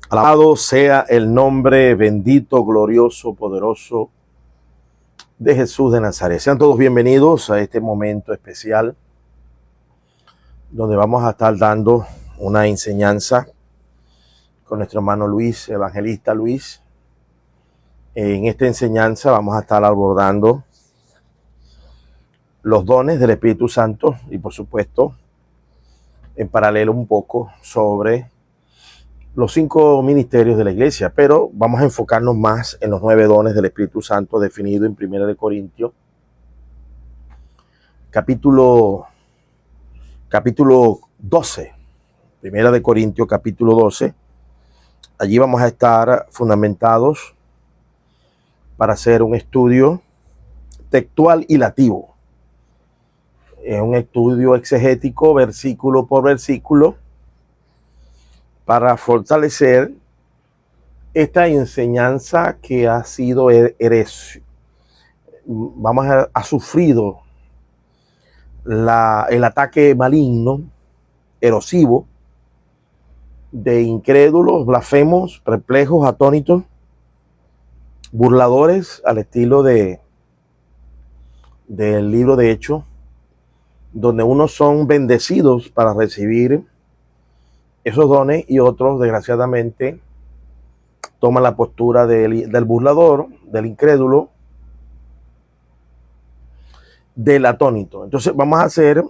Alabado sea el nombre bendito, glorioso, poderoso de Jesús de Nazaret. Sean todos bienvenidos a este momento especial donde vamos a estar dando una enseñanza con nuestro hermano Luis, evangelista Luis. En esta enseñanza vamos a estar abordando los dones del Espíritu Santo y, por supuesto, en paralelo un poco sobre los 5 ministerios de la iglesia, pero vamos a enfocarnos más en los 9 dones del Espíritu Santo definido en 1 Corintios, capítulo 12. 1 Corintios, capítulo 12. Allí vamos a estar fundamentados para hacer un estudio textual y lativo. Es un estudio exegético, versículo por versículo, para fortalecer esta enseñanza que ha sido ha sufrido el ataque maligno, erosivo, de incrédulos, blasfemos, perplejos, atónitos, burladores, al estilo del libro de Hechos, donde unos son bendecidos para recibir esos dones y otros, desgraciadamente, toman la postura del burlador, del incrédulo, del atónito. Entonces vamos a hacer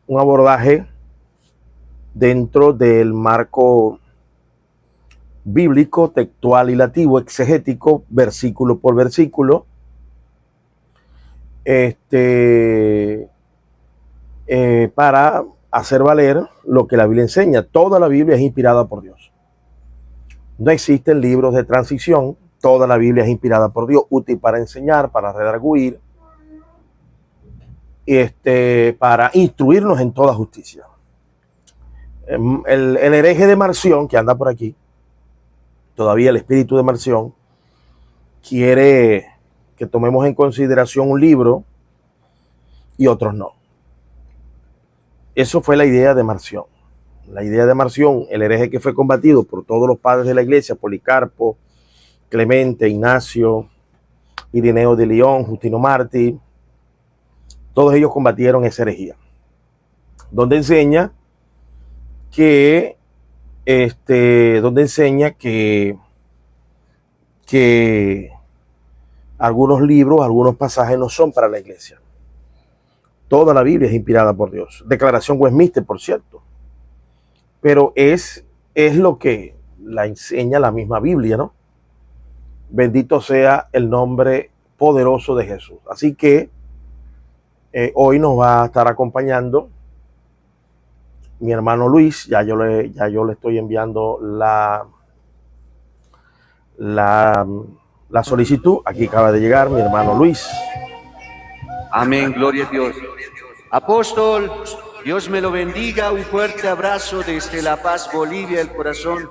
un abordaje dentro del marco bíblico, textual y lativo, exegético, versículo por versículo, para hacer valer lo que la Biblia enseña. Toda la Biblia es inspirada por Dios. No existen libros de transición. Toda la Biblia es inspirada por Dios, útil para enseñar, para redarguir, para instruirnos en toda justicia. El hereje de Marción, que anda por aquí, todavía el espíritu de Marción, quiere que tomemos en consideración un libro y otros no. Eso fue la idea de Marción. La idea de Marción, el hereje que fue combatido por todos los padres de la iglesia, Policarpo, Clemente, Ignacio, Ireneo de León, Justino Mártir, todos ellos combatieron esa herejía, donde enseña que algunos libros, algunos pasajes no son para la iglesia. Toda la Biblia es inspirada por Dios. Declaración Westminster, por cierto. Pero es lo que la enseña la misma Biblia, ¿no? Bendito sea el nombre poderoso de Jesús. Así que hoy nos va a estar acompañando mi hermano Luis. Ya yo le estoy enviando la solicitud. Aquí acaba de llegar mi hermano Luis. Amén, gloria a Dios. Apóstol, Dios me lo bendiga. Un fuerte abrazo desde La Paz, Bolivia, el corazón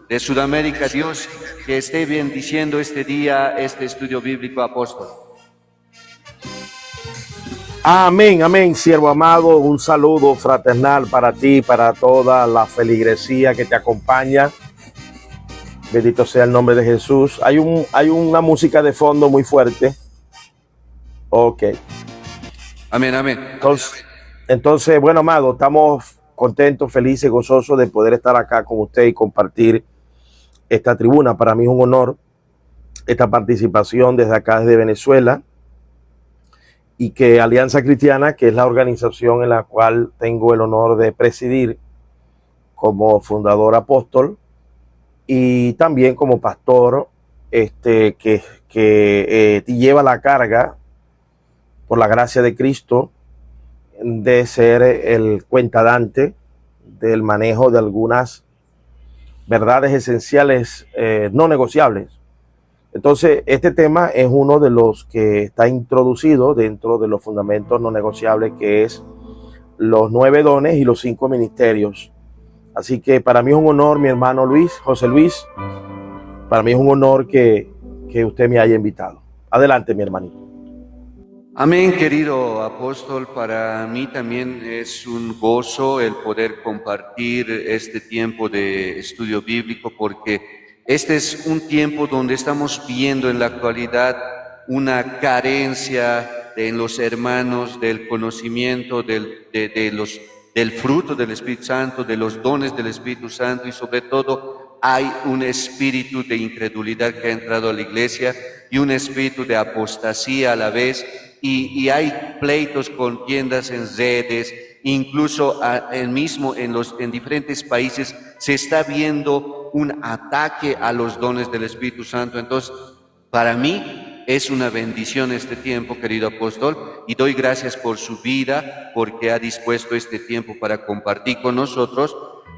de Sudamérica. Dios que esté bendiciendo este día, este estudio bíblico, apóstol. Amén, amén, siervo amado. Un saludo fraternal para ti, para toda la feligresía que te acompaña. Bendito sea el nombre de Jesús. Hay una música de fondo muy fuerte. Ok. Amén, amén. Entonces, bueno, amado, estamos contentos, felices, gozosos de poder estar acá con usted y compartir esta tribuna. Para mí es un honor esta participación desde acá, desde Venezuela, y que Alianza Cristiana, que es la organización en la cual tengo el honor de presidir como fundador apóstol y también como pastor, que lleva la carga, por la gracia de Cristo, de ser el cuentadante del manejo de algunas verdades esenciales no negociables. Entonces, este tema es uno de los que está introducido dentro de los fundamentos no negociables, que es los 9 dones y los 5 ministerios. Así que para mí es un honor, mi hermano Luis, José Luis, para mí es un honor que usted me haya invitado. Adelante, mi hermanito. Amén, querido apóstol. Para mí también es un gozo el poder compartir este tiempo de estudio bíblico, porque este es un tiempo donde estamos viendo en la actualidad una carencia en los hermanos del conocimiento del fruto del Espíritu Santo, de los dones del Espíritu Santo, y sobre todo hay un espíritu de incredulidad que ha entrado a la iglesia y un espíritu de apostasía a la vez. Y hay pleitos, contiendas en redes, incluso en diferentes países se está viendo un ataque a los dones del Espíritu Santo. Entonces, para mí es una bendición este tiempo, querido apóstol, y doy gracias por su vida, porque ha dispuesto este tiempo para compartir con nosotros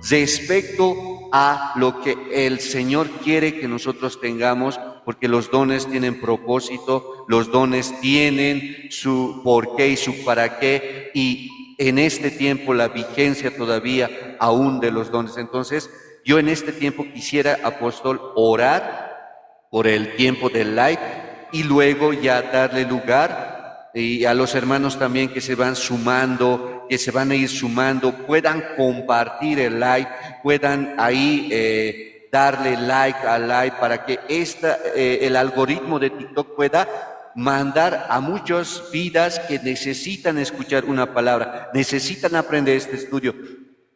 respecto a lo que el Señor quiere que nosotros tengamos, porque los dones tienen propósito, los dones tienen su porqué y su para qué, y en este tiempo la vigencia todavía aún de los dones. Entonces, yo en este tiempo quisiera, apóstol, orar por el tiempo del live y luego ya darle lugar y a los hermanos también que se van sumando, que se van a ir sumando, puedan compartir el live, puedan ahí darle like al live para que el algoritmo de TikTok pueda mandar a muchas vidas que necesitan escuchar una palabra, necesitan aprender este estudio,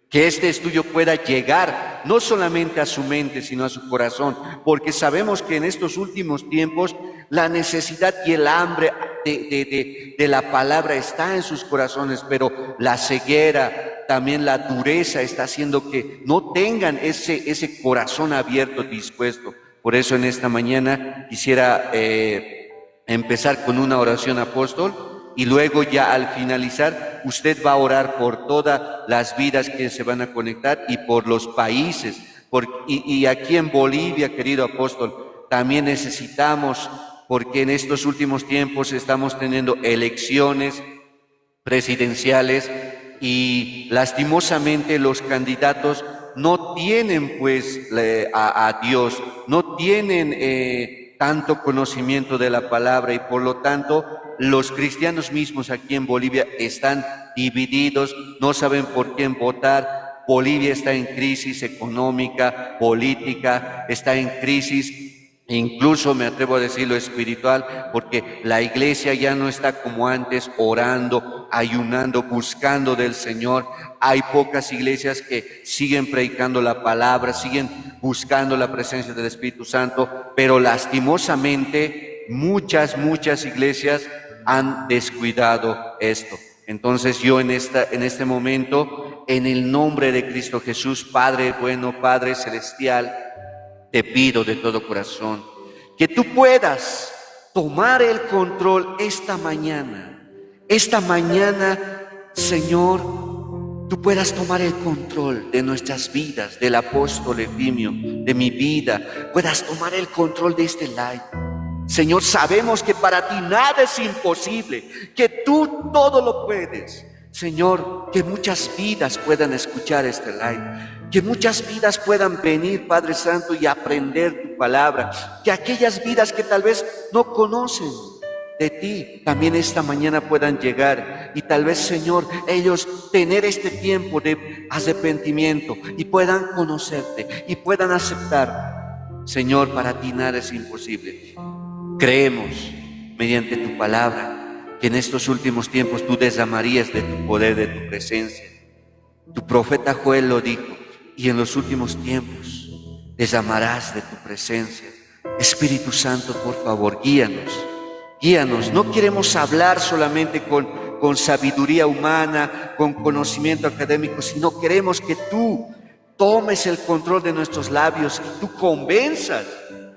que este estudio pueda llegar no solamente a su mente, sino a su corazón, porque sabemos que en estos últimos tiempos la necesidad y el hambre de la palabra está en sus corazones, pero la ceguera, también la dureza está haciendo que no tengan ese corazón abierto, dispuesto. Por eso en esta mañana quisiera empezar con una oración, apóstol, y luego ya al finalizar usted va a orar por todas las vidas que se van a conectar y por los países. Y aquí en Bolivia, querido apóstol, también necesitamos, porque en estos últimos tiempos estamos teniendo elecciones presidenciales y lastimosamente los candidatos no tienen pues a Dios, no tienen tanto conocimiento de la palabra, y por lo tanto los cristianos mismos aquí en Bolivia están divididos, no saben por quién votar. Bolivia está en crisis económica, política, está en crisis, incluso me atrevo a decirlo espiritual, porque la iglesia ya no está como antes orando, ayunando, buscando del Señor. Hay pocas iglesias que siguen predicando la palabra, siguen buscando la presencia del Espíritu Santo, pero lastimosamente muchas iglesias han descuidado esto. Entonces yo en este momento, en el nombre de Cristo Jesús, Padre bueno, Padre celestial, te pido de todo corazón que tú puedas tomar el control esta mañana, Señor, tú puedas tomar el control de nuestras vidas, del apóstol Efimio, de mi vida, puedas tomar el control de este live. Señor, sabemos que para ti nada es imposible, que tú todo lo puedes. Señor, que muchas vidas puedan escuchar este live, que muchas vidas puedan venir, Padre Santo, y aprender tu palabra, que aquellas vidas que tal vez no conocen de ti, también esta mañana puedan llegar y tal vez, Señor, ellos tener este tiempo de arrepentimiento y puedan conocerte y puedan aceptar. Señor, para ti nada es imposible. Creemos, mediante tu palabra, que en estos últimos tiempos tú derramarías de tu poder, de tu presencia. Tu profeta Joel lo dijo, y en los últimos tiempos derramarás de tu presencia. Espíritu Santo, por favor, guíanos. No queremos hablar solamente con sabiduría humana, con conocimiento académico, sino queremos que tú tomes el control de nuestros labios y tú convenzas,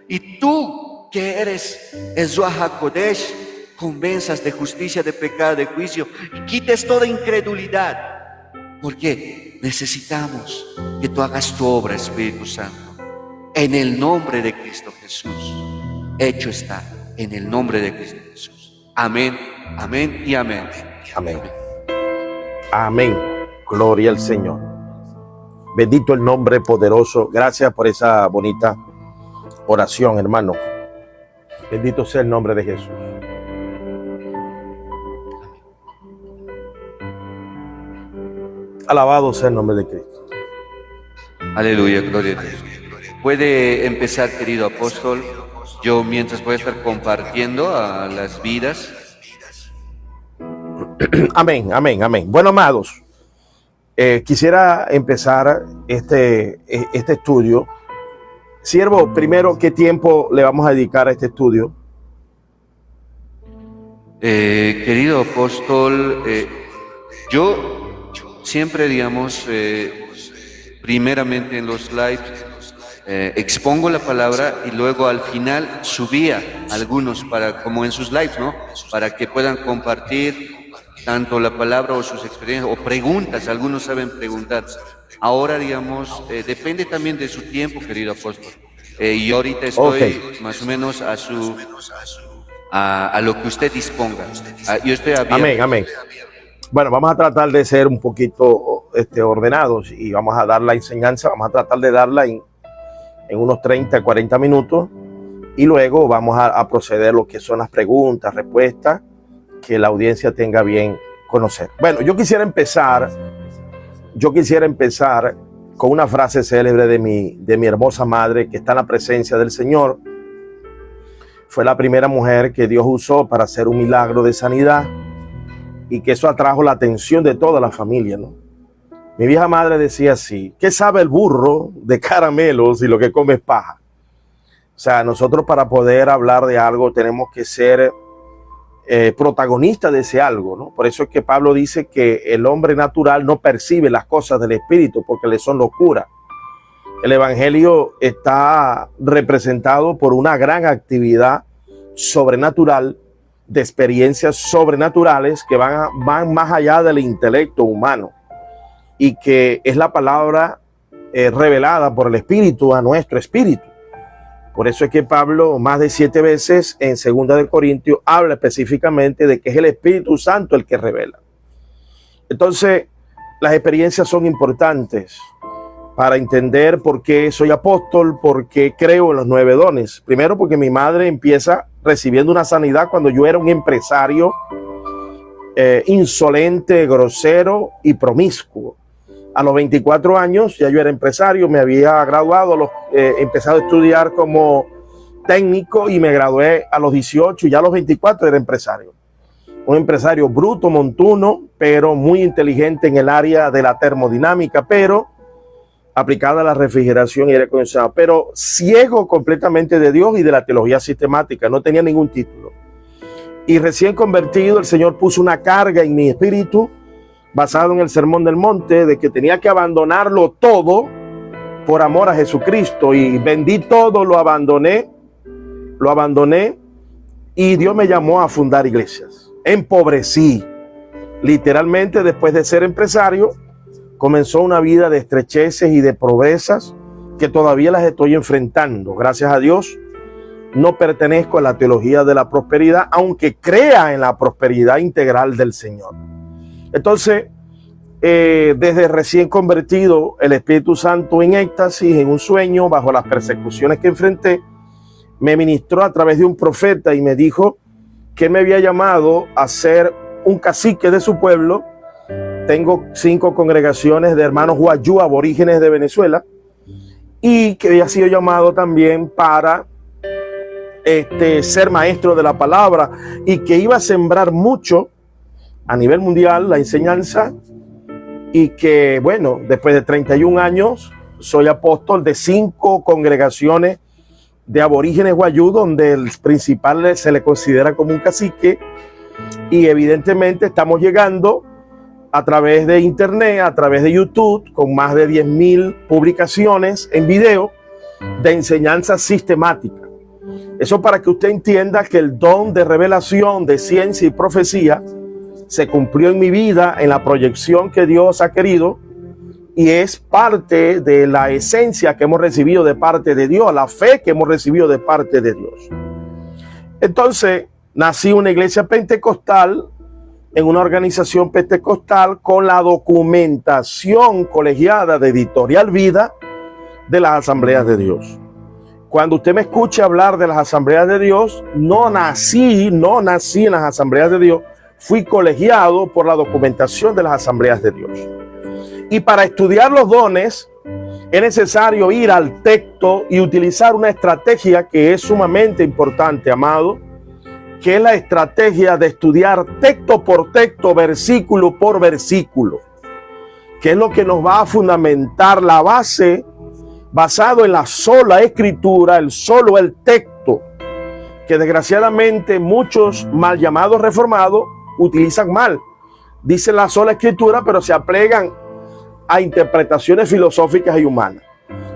y tú, que eres el Ruach HaKodesh, convenzas de justicia, de pecado, de juicio, y quites toda incredulidad, porque necesitamos que tú hagas tu obra, Espíritu Santo, en el nombre de Cristo Jesús. Hecho está, en el nombre de Cristo Jesús. Amén, amén y amén. Amén. Amén. Gloria al Señor. Bendito el nombre poderoso. Gracias por esa bonita oración, hermano. Bendito sea el nombre de Jesús. Alabado sea el nombre de Cristo. Aleluya, gloria a Dios. Puede empezar, querido apóstol. Yo mientras voy a estar compartiendo a las vidas. Amén, amén, amén. Bueno, amados, quisiera empezar este estudio. Siervo, primero, ¿qué tiempo le vamos a dedicar a este estudio? Querido apóstol, yo siempre, digamos, primeramente en los lives, expongo la palabra y luego al final subía algunos como en sus lives, ¿no? Para que puedan compartir tanto la palabra o sus experiencias o preguntas. Algunos saben preguntar. Ahora, digamos, depende también de su tiempo, querido apóstol. Y ahorita estoy más o menos a lo que usted disponga. Yo estoy abierto. Amén, amén. Bueno, vamos a tratar de ser un poquito ordenados y vamos a dar la enseñanza, vamos a tratar de darla en unos 30, 40 minutos y luego vamos a proceder lo que son las preguntas, respuestas, que la audiencia tenga bien conocer. Bueno, yo quisiera empezar con una frase célebre de mi hermosa madre, que está en la presencia del Señor. Fue la primera mujer que Dios usó para hacer un milagro de sanidad y que eso atrajo la atención de toda la familia, ¿no? Mi vieja madre decía así: ¿qué sabe el burro de caramelos y lo que come es paja? O sea, nosotros para poder hablar de algo tenemos que ser protagonistas de ese algo, ¿no? Por eso es que Pablo dice que el hombre natural no percibe las cosas del Espíritu porque le son locura. El Evangelio está representado por una gran actividad sobrenatural, de experiencias sobrenaturales que van más allá del intelecto humano y que es la palabra revelada por el Espíritu a nuestro espíritu. Por eso es que Pablo más de 7 veces en 2 de Corintios habla específicamente de que es el Espíritu Santo el que revela. Entonces, las experiencias son importantes para entender por qué soy apóstol, por qué creo en los 9 dones. Primero, porque mi madre empieza recibiendo una sanidad cuando yo era un empresario insolente, grosero y promiscuo. A los 24 años ya yo era empresario, me había graduado, empezado a estudiar como técnico y me gradué a los 18 y ya a los 24 era empresario. Un empresario bruto, montuno, pero muy inteligente en el área de la termodinámica, pero aplicada a la refrigeración y aire acondicionado, pero ciego completamente de Dios y de la teología sistemática, no tenía ningún título. Y recién convertido, el Señor puso una carga en mi espíritu, basado en el Sermón del Monte, de que tenía que abandonarlo todo por amor a Jesucristo. Y vendí todo, lo abandoné, y Dios me llamó a fundar iglesias. Empobrecí, literalmente. Después de ser empresario, comenzó una vida de estrecheces y de pobrezas que todavía las estoy enfrentando. Gracias a Dios, no pertenezco a la teología de la prosperidad, aunque crea en la prosperidad integral del Señor. Entonces, desde recién convertido, el Espíritu Santo en éxtasis, en un sueño, bajo las persecuciones que enfrenté, me ministró a través de un profeta y me dijo que me había llamado a ser un cacique de su pueblo. Tengo 5 congregaciones de hermanos Guayú, aborígenes de Venezuela, y que había sido llamado también para ser maestro de la palabra y que iba a sembrar mucho a nivel mundial la enseñanza, y que, bueno, después de 31 años soy apóstol de 5 congregaciones de aborígenes Guayú, donde el principal se le considera como un cacique, y evidentemente estamos llegando a través de internet, a través de YouTube, con más de 10,000 publicaciones en video de enseñanza sistemática. Eso para que usted entienda que el don de revelación, de ciencia y profecía se cumplió en mi vida, en la proyección que Dios ha querido, y es parte de la esencia que hemos recibido de parte de Dios, la fe que hemos recibido de parte de Dios. Entonces, nací en una iglesia pentecostal, en una organización pentecostal, con la documentación colegiada de Editorial Vida de las Asambleas de Dios. Cuando usted me escuche hablar de las Asambleas de Dios, no nací en las Asambleas de Dios, fui colegiado por la documentación de las Asambleas de Dios. Y para estudiar los dones es necesario ir al texto y utilizar una estrategia que es sumamente importante, amado, que es la estrategia de estudiar texto por texto, versículo por versículo, que es lo que nos va a fundamentar la base, basado en la sola escritura, el texto, que desgraciadamente muchos mal llamados reformados utilizan mal. Dicen la sola escritura, pero se aplegan a interpretaciones filosóficas y humanas.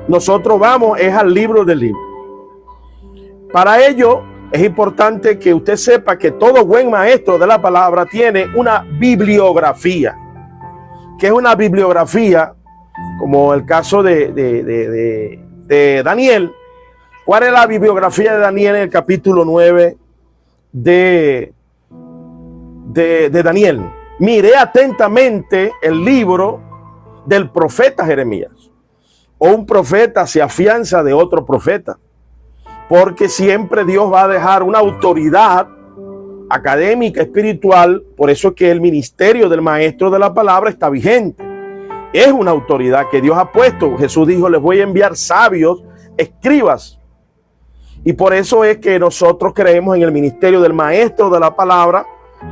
Nosotros vamos es al libro del libro. Para ello es importante que usted sepa que todo buen maestro de la palabra tiene una bibliografía. ¿Qué es una bibliografía? Como el caso de Daniel. ¿Cuál es la bibliografía de Daniel en el capítulo 9 de Daniel? Miré atentamente el libro del profeta Jeremías. O un profeta se afianza de otro profeta, porque siempre Dios va a dejar una autoridad académica, espiritual. Por eso es que el ministerio del maestro de la palabra está vigente. Es una autoridad que Dios ha puesto. Jesús dijo: les voy a enviar sabios, escribas. Y por eso es que nosotros creemos en el ministerio del maestro de la palabra,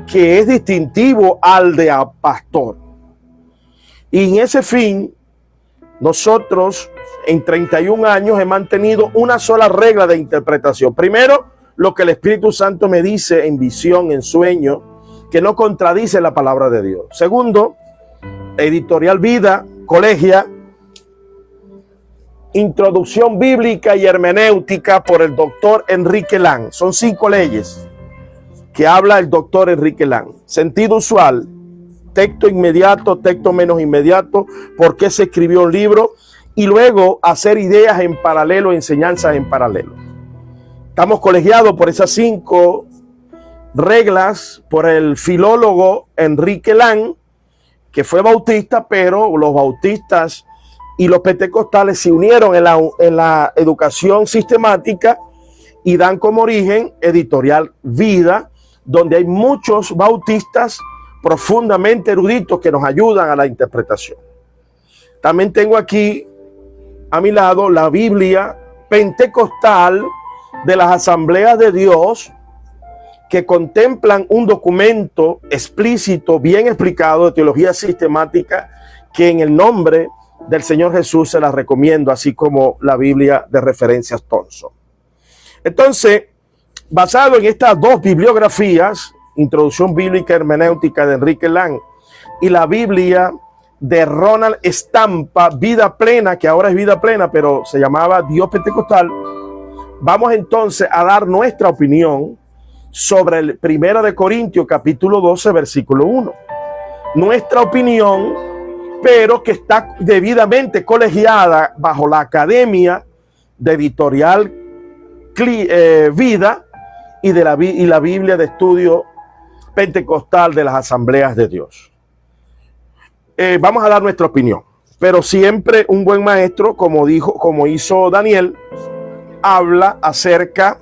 que es distintivo al de pastor. Y en ese fin, nosotros en 31 años he mantenido una sola regla de interpretación. Primero, lo que el Espíritu Santo me dice en visión, en sueño, que no contradice la palabra de Dios. Segundo, Editorial Vida, Colegia, Introducción Bíblica y Hermenéutica por el doctor Enrique Lang. Son 5 leyes que habla el doctor Enrique Lang. Sentido usual, texto inmediato, texto menos inmediato, por qué se escribió un libro, y luego hacer ideas en paralelo, enseñanzas en paralelo. Estamos colegiados por esas 5 reglas por el filólogo Enrique Lang, que fue bautista, pero los bautistas y los pentecostales se unieron en la educación sistemática y dan como origen Editorial Vida, donde hay muchos bautistas profundamente eruditos que nos ayudan a la interpretación. También tengo aquí a mi lado la Biblia pentecostal de las Asambleas de Dios, que contemplan un documento explícito, bien explicado, de teología sistemática, que en el nombre del Señor Jesús se las recomiendo, así como la Biblia de referencias Thomson. Entonces, basado en estas 2 bibliografías, Introducción Bíblica y Hermenéutica de Enrique Lang y la Biblia de Ronald Stampa, Vida Plena, que ahora es Vida Plena, pero se llamaba Dios Pentecostal, vamos entonces a dar nuestra opinión sobre el 1 de Corintios capítulo 12 versículo 1. Nuestra opinión, pero que está debidamente colegiada bajo la Academia de Editorial Vida y la Biblia de Estudio Pentecostal de las Asambleas de Dios. Vamos a dar nuestra opinión, pero siempre un buen maestro, como hizo Daniel, habla acerca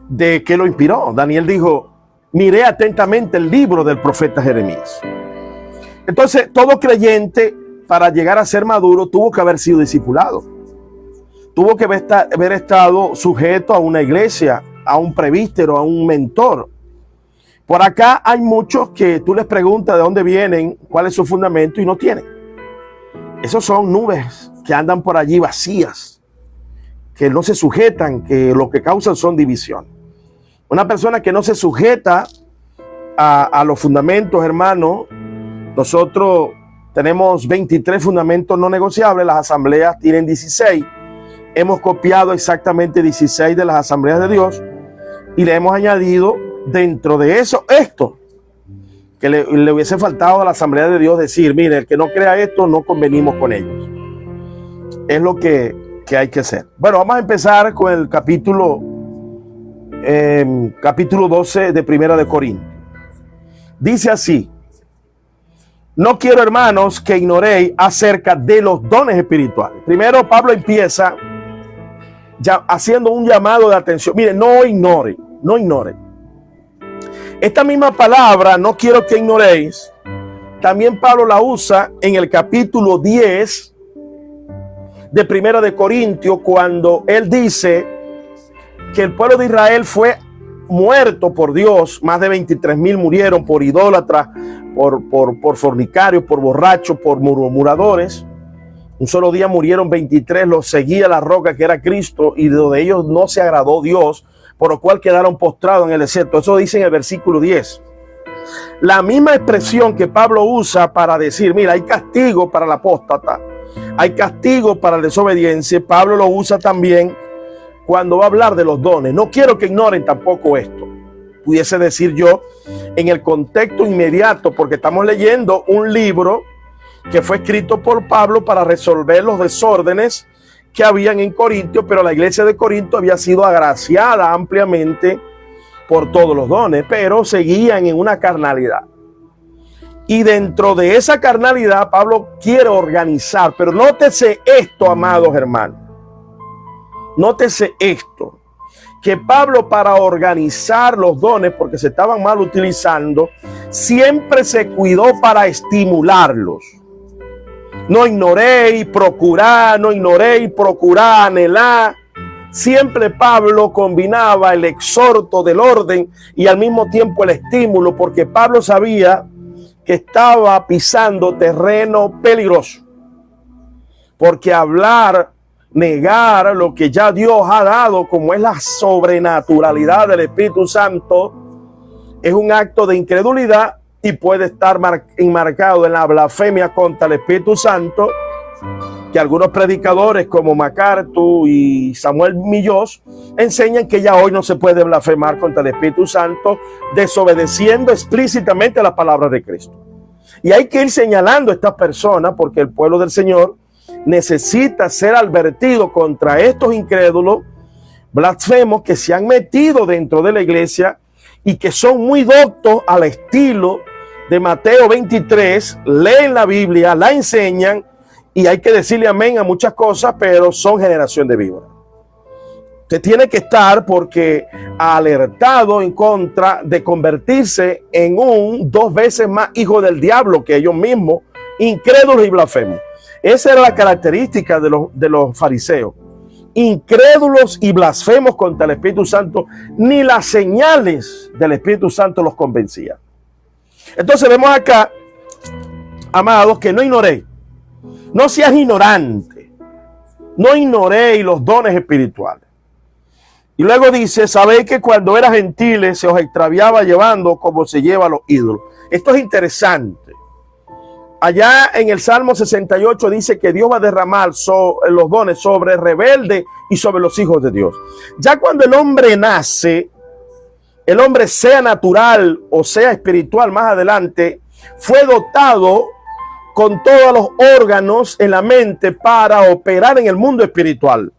de qué lo inspiró. Daniel dijo: miré atentamente el libro del profeta Jeremías. Entonces, todo creyente, para llegar a ser maduro, tuvo que haber sido discipulado. Tuvo que haber estado sujeto a una iglesia, a un presbítero, a un mentor. Por acá hay muchos que tú les preguntas de dónde vienen, cuál es su fundamento, y no tienen. Esos son nubes que andan por allí vacías, que no se sujetan, que lo que causan son división. Una persona que no se sujeta a los fundamentos, hermano. Nosotros tenemos 23 fundamentos no negociables, las asambleas tienen 16. Hemos copiado exactamente 16 de las Asambleas de Dios y le hemos añadido dentro de eso esto, que le hubiese faltado a la Asamblea de Dios decir: mire, el que no crea esto, no convenimos con ellos. Es lo que hay que hacer. Bueno, vamos a empezar con el capítulo 12 de 1 de Corintios. Dice así: no quiero, hermanos, que ignoréis acerca de los dones espirituales. Primero, Pablo empieza ya haciendo un llamado de atención. Mire, no ignore. Esta misma palabra, no quiero que ignoréis, también Pablo la usa en el capítulo 10 de Primera de Corintios, cuando él dice que el pueblo de Israel fue muerto por Dios. Más de 23,000 murieron por idólatras, por fornicarios, por borrachos, por murmuradores. Un solo día murieron 23, los seguía la roca que era Cristo, y de ellos no se agradó Dios, por lo cual quedaron postrados en el desierto. Eso dice en el versículo 10. La misma expresión que Pablo usa para decir, mira, hay castigo para la apóstata, hay castigo para la desobediencia, Pablo lo usa también cuando va a hablar de los dones. No quiero que ignoren tampoco esto. Pudiese decir yo en el contexto inmediato, porque estamos leyendo un libro que fue escrito por Pablo para resolver los desórdenes que habían en Corintio, pero la iglesia de Corinto había sido agraciada ampliamente por todos los dones, pero seguían en una carnalidad. Y dentro de esa carnalidad Pablo quiere organizar, pero nótese esto, amados hermanos. Nótese esto, que Pablo, para organizar los dones, porque se estaban mal utilizando, siempre se cuidó para estimularlos. No ignoréis, procurar, no ignoréis, procurar, anhelar. Siempre Pablo combinaba el exhorto del orden y al mismo tiempo el estímulo, porque Pablo sabía que estaba pisando terreno peligroso. Porque hablar, negar lo que ya Dios ha dado, como es la sobrenaturalidad del Espíritu Santo, es un acto de incredulidad y puede estar enmarcado en la blasfemia contra el Espíritu Santo, que algunos predicadores como MacArthur y Samuel Millós enseñan que ya hoy no se puede blasfemar contra el Espíritu Santo, desobedeciendo explícitamente las palabras de Cristo. Y hay que ir señalando a estas personas, porque el pueblo del Señor necesita ser advertido contra estos incrédulos blasfemos que se han metido dentro de la iglesia y que son muy doctos al estilo de Mateo 23, leen la Biblia, la enseñan, y hay que decirle amén a muchas cosas, pero son generación de víboras. Usted tiene que estar porque alertado en contra de convertirse en un 2 veces más hijo del diablo que ellos mismos, incrédulos y blasfemos. Esa era la característica de los fariseos. Incrédulos y blasfemos contra el Espíritu Santo. Ni las señales del Espíritu Santo los convencían. Entonces vemos acá, amados, que no ignoréis. No seas ignorante. No ignoréis los dones espirituales. Y luego dice, sabéis que cuando eras gentiles se os extraviaba llevando como se lleva a los ídolos. Esto es interesante. Allá en el Salmo 68 dice que Dios va a derramar los dones sobre rebeldes y sobre los hijos de Dios. Ya cuando el hombre nace, el hombre sea natural o sea espiritual más adelante, fue dotado con todos los órganos en la mente para operar en el mundo espiritual.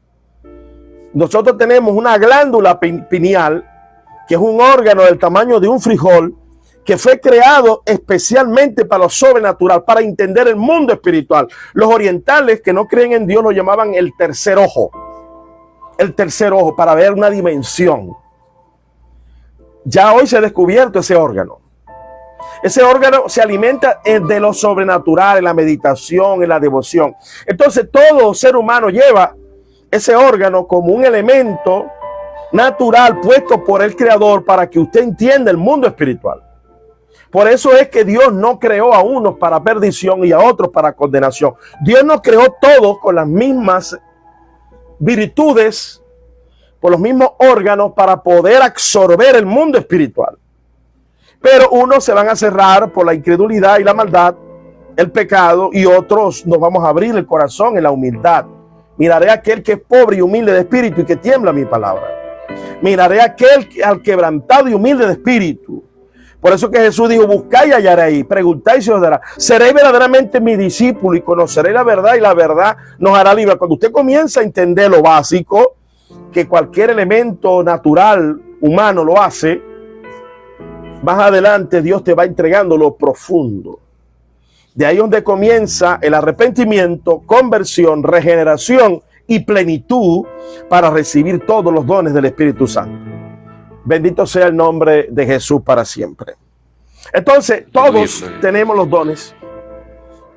Nosotros tenemos una glándula pineal, que es un órgano del tamaño de un frijol, que fue creado especialmente para lo sobrenatural, para entender el mundo espiritual. Los orientales que no creen en Dios lo llamaban el tercer ojo. El tercer ojo, para ver una dimensión. Ya hoy se ha descubierto ese órgano. Ese órgano se alimenta de lo sobrenatural, en la meditación, en la devoción. Entonces todo ser humano lleva ese órgano como un elemento natural puesto por el Creador para que usted entienda el mundo espiritual. Por eso es que Dios no creó a unos para perdición y a otros para condenación. Dios nos creó todos con las mismas virtudes, con los mismos órganos para poder absorber el mundo espiritual. Pero unos se van a cerrar por la incredulidad y la maldad, el pecado, y otros nos vamos a abrir el corazón en la humildad. Miraré a aquel que es pobre y humilde de espíritu y que tiembla mi palabra. Miraré a aquel al quebrantado y humilde de espíritu. Por eso que Jesús dijo, buscáis y hallaréis, preguntáis y se os dará. Seréis verdaderamente mi discípulo y conoceréis la verdad y la verdad nos hará libre. Cuando usted comienza a entender lo básico, que cualquier elemento natural, humano lo hace, más adelante Dios te va entregando lo profundo. De ahí donde comienza el arrepentimiento, conversión, regeneración y plenitud para recibir todos los dones del Espíritu Santo. Bendito sea el nombre de Jesús para siempre. Entonces, todos tenemos los dones.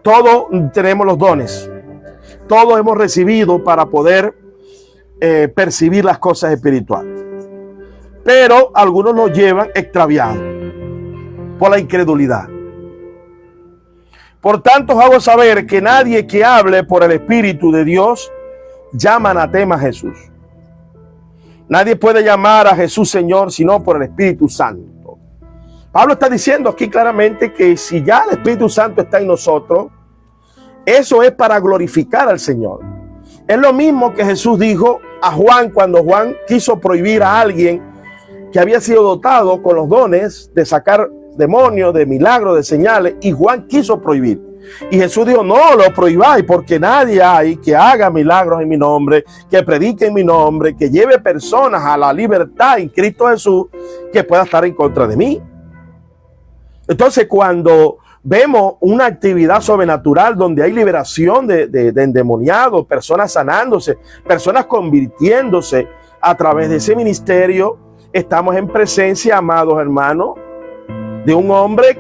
Todos tenemos los dones. Todos hemos recibido para poder percibir las cosas espirituales. Pero algunos nos llevan extraviados por la incredulidad. Por tanto, os hago saber que nadie que hable por el Espíritu de Dios llama anatema a Jesús. Nadie puede llamar a Jesús Señor sino por el Espíritu Santo. Pablo está diciendo aquí claramente que si ya el Espíritu Santo está en nosotros, eso es para glorificar al Señor. Es lo mismo que Jesús dijo a Juan cuando Juan quiso prohibir a alguien que había sido dotado con los dones de sacar demonios, de milagros, de señales, y Juan quiso prohibir. Y Jesús dijo, no lo prohibáis, porque nadie hay que haga milagros en mi nombre, que predique en mi nombre, que lleve personas a la libertad en Cristo Jesús, que pueda estar en contra de mí. Entonces, cuando vemos una actividad sobrenatural donde hay liberación de endemoniados, personas sanándose, personas convirtiéndose a través de ese ministerio, estamos en presencia, amados hermanos, de un hombre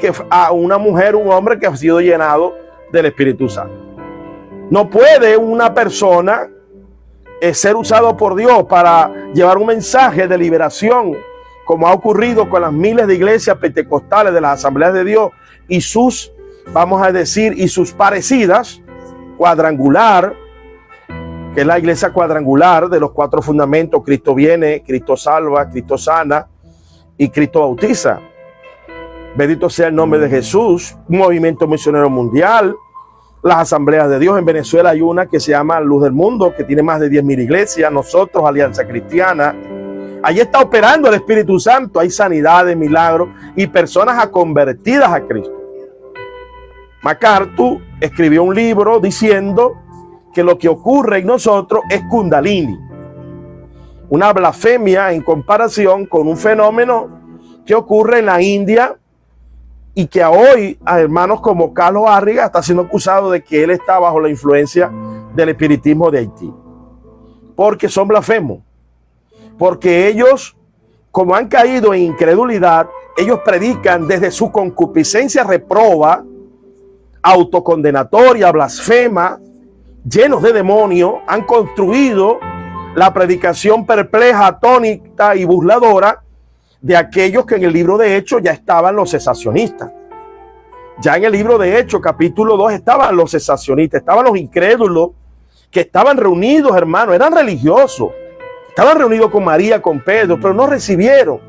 una mujer, un hombre que ha sido llenado del Espíritu Santo. No puede una persona ser usado por Dios para llevar un mensaje de liberación, como ha ocurrido con las miles de iglesias pentecostales de las asambleas de Dios y sus, vamos a decir, y sus parecidas, cuadrangular, que es la iglesia cuadrangular de los 4 fundamentos: Cristo viene, Cristo salva, Cristo sana y Cristo bautiza. Bendito sea el nombre de Jesús. Un movimiento misionero mundial, las asambleas de Dios. En Venezuela hay una que se llama Luz del Mundo, que tiene más de 10,000 iglesias. Nosotros, Alianza Cristiana. Allí está operando el Espíritu Santo. Hay sanidades, milagros y personas convertidas a Cristo. MacArthur escribió un libro diciendo que lo que ocurre en nosotros es Kundalini, una blasfemia en comparación con un fenómeno que ocurre en la India y que hoy a hermanos como Carlos Arriaga está siendo acusado de que él está bajo la influencia del espiritismo de Haití, porque son blasfemos, porque ellos, como han caído en incredulidad, ellos predican desde su concupiscencia reproba, autocondenatoria, blasfema, llenos de demonios, han construido la predicación perpleja, atónita y burladora de aquellos que en el libro de Hechos ya estaban los cesacionistas. Ya en el libro de Hechos, capítulo 2, estaban los cesacionistas, estaban los incrédulos que estaban reunidos, hermanos, eran religiosos, estaban reunidos con María, con Pedro, pero no recibieron.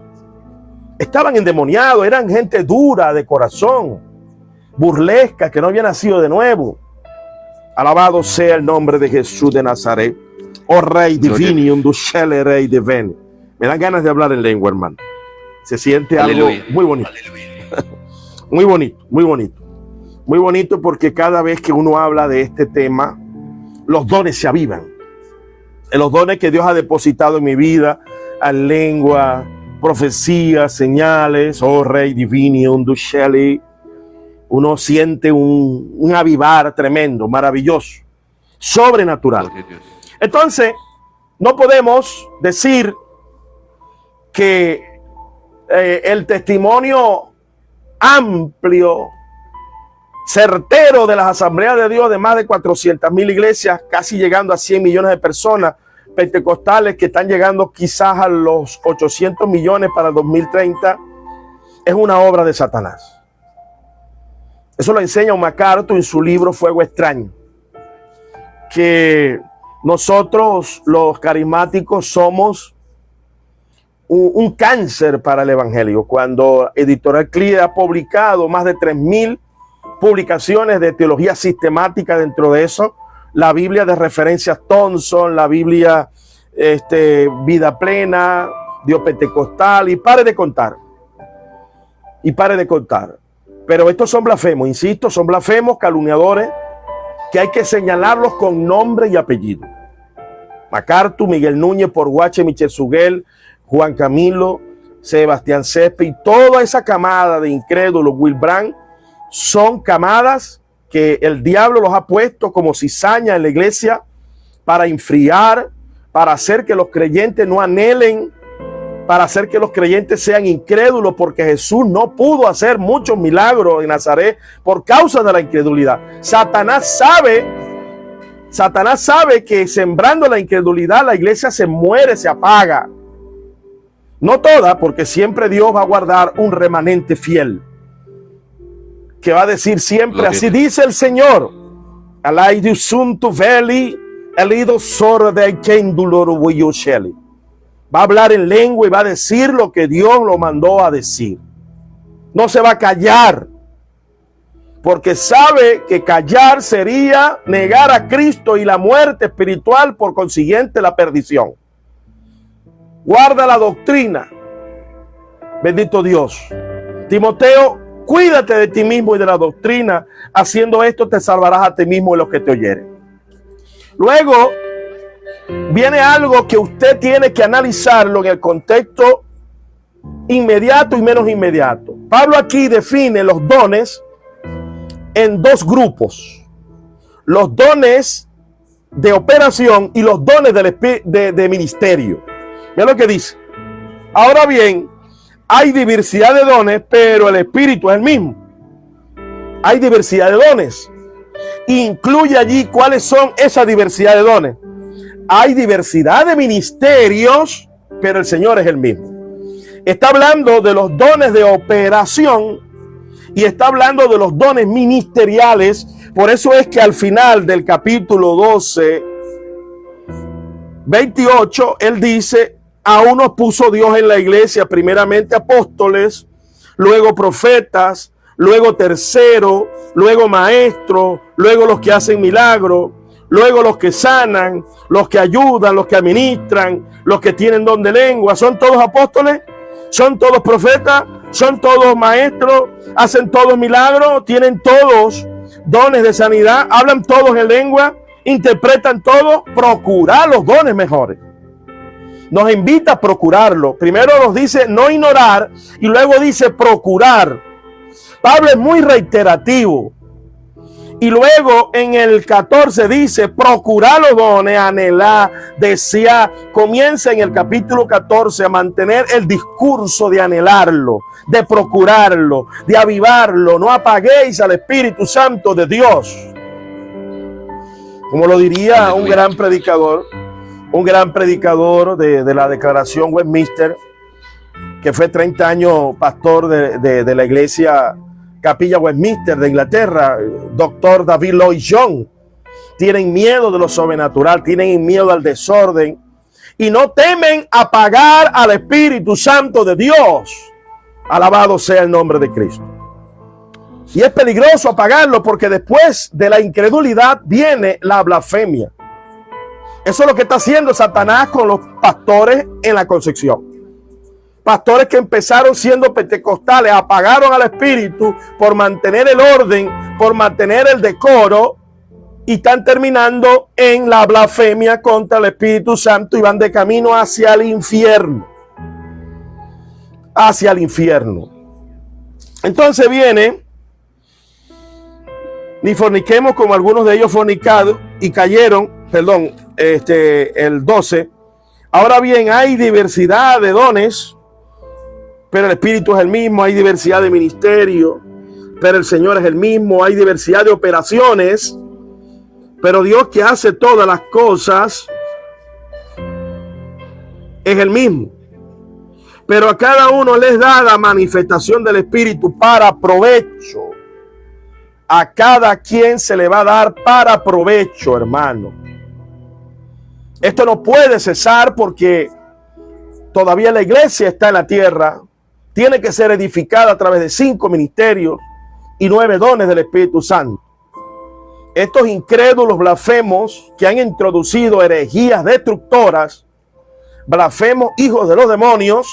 Estaban endemoniados, eran gente dura de corazón, burlesca, que no había nacido de nuevo. Alabado sea el nombre de Jesús de Nazaret. Oh Rey divino, un ducele Rey divino. Me dan ganas de hablar en lengua, hermano. Se siente algo muy bonito. Muy bonito, muy bonito. Muy bonito porque cada vez que uno habla de este tema, los dones se avivan. Los dones que Dios ha depositado en mi vida, en lengua, profecía, señales, oh Rey divino, un ducele. Uno siente un avivar tremendo, maravilloso, sobrenatural. Entonces, no podemos decir que el testimonio amplio, certero de las asambleas de Dios de más de 400,000 iglesias, casi llegando a 100 millones de personas pentecostales que están llegando quizás a los 800 millones para el 2030, es una obra de Satanás. Eso lo enseña MacArthur en su libro Fuego Extraño, que nosotros los carismáticos somos un cáncer para el evangelio. Cuando Editorial CLIE ha publicado más de 3,000 publicaciones de teología sistemática, dentro de eso la Biblia de referencias Thompson, la Biblia Vida Plena, Dios Pentecostal, y pare de contar. Pero estos son blasfemos, insisto, son blasfemos, calumniadores, que hay que señalarlos con nombre y apellido. MacArthur, Miguel Núñez, Porguache, Michel Suguel, Juan Camilo, Sebastián Céspedes y toda esa camada de incrédulos, Will Brandt, son camadas que el diablo los ha puesto como cizaña en la iglesia para enfriar, para hacer que los creyentes no anhelen para hacer que los creyentes sean incrédulos, porque Jesús no pudo hacer muchos milagros en Nazaret por causa de la incredulidad. Satanás sabe que sembrando la incredulidad la iglesia se muere, se apaga. No toda, porque siempre Dios va a guardar un remanente fiel, que va a decir siempre, así dice el Señor. Va a hablar en lengua y va a decir lo que Dios lo mandó a decir. No se va a callar, porque sabe que callar sería negar a Cristo y la muerte espiritual, por consiguiente la perdición. Guarda la doctrina. Bendito Dios. Timoteo, cuídate de ti mismo y de la doctrina. Haciendo esto te salvarás a ti mismo y los que te oyeren. Luego viene algo que usted tiene que analizarlo en el contexto inmediato y menos inmediato. Pablo aquí define los dones en dos grupos: los dones de operación y los dones de ministerio. Mira lo que dice. Ahora bien, hay diversidad de dones, pero el Espíritu es el mismo. Hay diversidad de dones. Incluye allí cuáles son esa diversidad de dones. Hay diversidad de ministerios, pero el Señor es el mismo. Está hablando de los dones de operación y está hablando de los dones ministeriales. Por eso es que al final del capítulo 12, 28, él dice: a unos puso Dios en la iglesia, primeramente apóstoles, luego profetas, luego terceros, luego maestros, luego los que hacen milagros, luego los que sanan, los que ayudan, los que administran, los que tienen don de lengua. ¿Son todos apóstoles? ¿Son todos profetas? ¿Son todos maestros? ¿Hacen todos milagros? ¿Tienen todos dones de sanidad? ¿Hablan todos en lengua? ¿Interpretan todos? Procurar los dones mejores. Nos invita a procurarlo. Primero nos dice no ignorar y luego dice procurar. Pablo es muy reiterativo. Y luego en el 14 dice procurar los dones, anhelar, desear. Comienza en el capítulo 14 a mantener el discurso de anhelarlo, de procurarlo, de avivarlo. No apaguéis al Espíritu Santo de Dios. Como lo diría un gran predicador de la Declaración Westminster, que fue 30 años pastor de la iglesia Capilla Westminster de Inglaterra, doctor David Lloyd Jones. Tienen miedo de lo sobrenatural, tienen miedo al desorden y no temen apagar al Espíritu Santo de Dios. Alabado sea el nombre de Cristo. Y es peligroso apagarlo, porque después de la incredulidad viene la blasfemia. Eso es lo que está haciendo Satanás con los pastores en la Concepción. Pastores que empezaron siendo pentecostales, apagaron al Espíritu por mantener el orden, por mantener el decoro, y están terminando en la blasfemia contra el Espíritu Santo y van de camino hacia el infierno. Hacia el infierno. Entonces viene: ni forniquemos como algunos de ellos fornicados y cayeron, el 12. Ahora bien, hay diversidad de dones, pero el Espíritu es el mismo. Hay diversidad de ministerio, pero el Señor es el mismo. Hay diversidad de operaciones, pero Dios, que hace todas las cosas, es el mismo. Pero a cada uno les da la manifestación del Espíritu para provecho. A cada quien se le va a dar para provecho, hermano. Esto no puede cesar, porque todavía la iglesia está en la tierra. Tiene que ser edificada a través de 5 ministerios y 9 dones del Espíritu Santo. Estos incrédulos blasfemos que han introducido herejías destructoras, blasfemos, hijos de los demonios,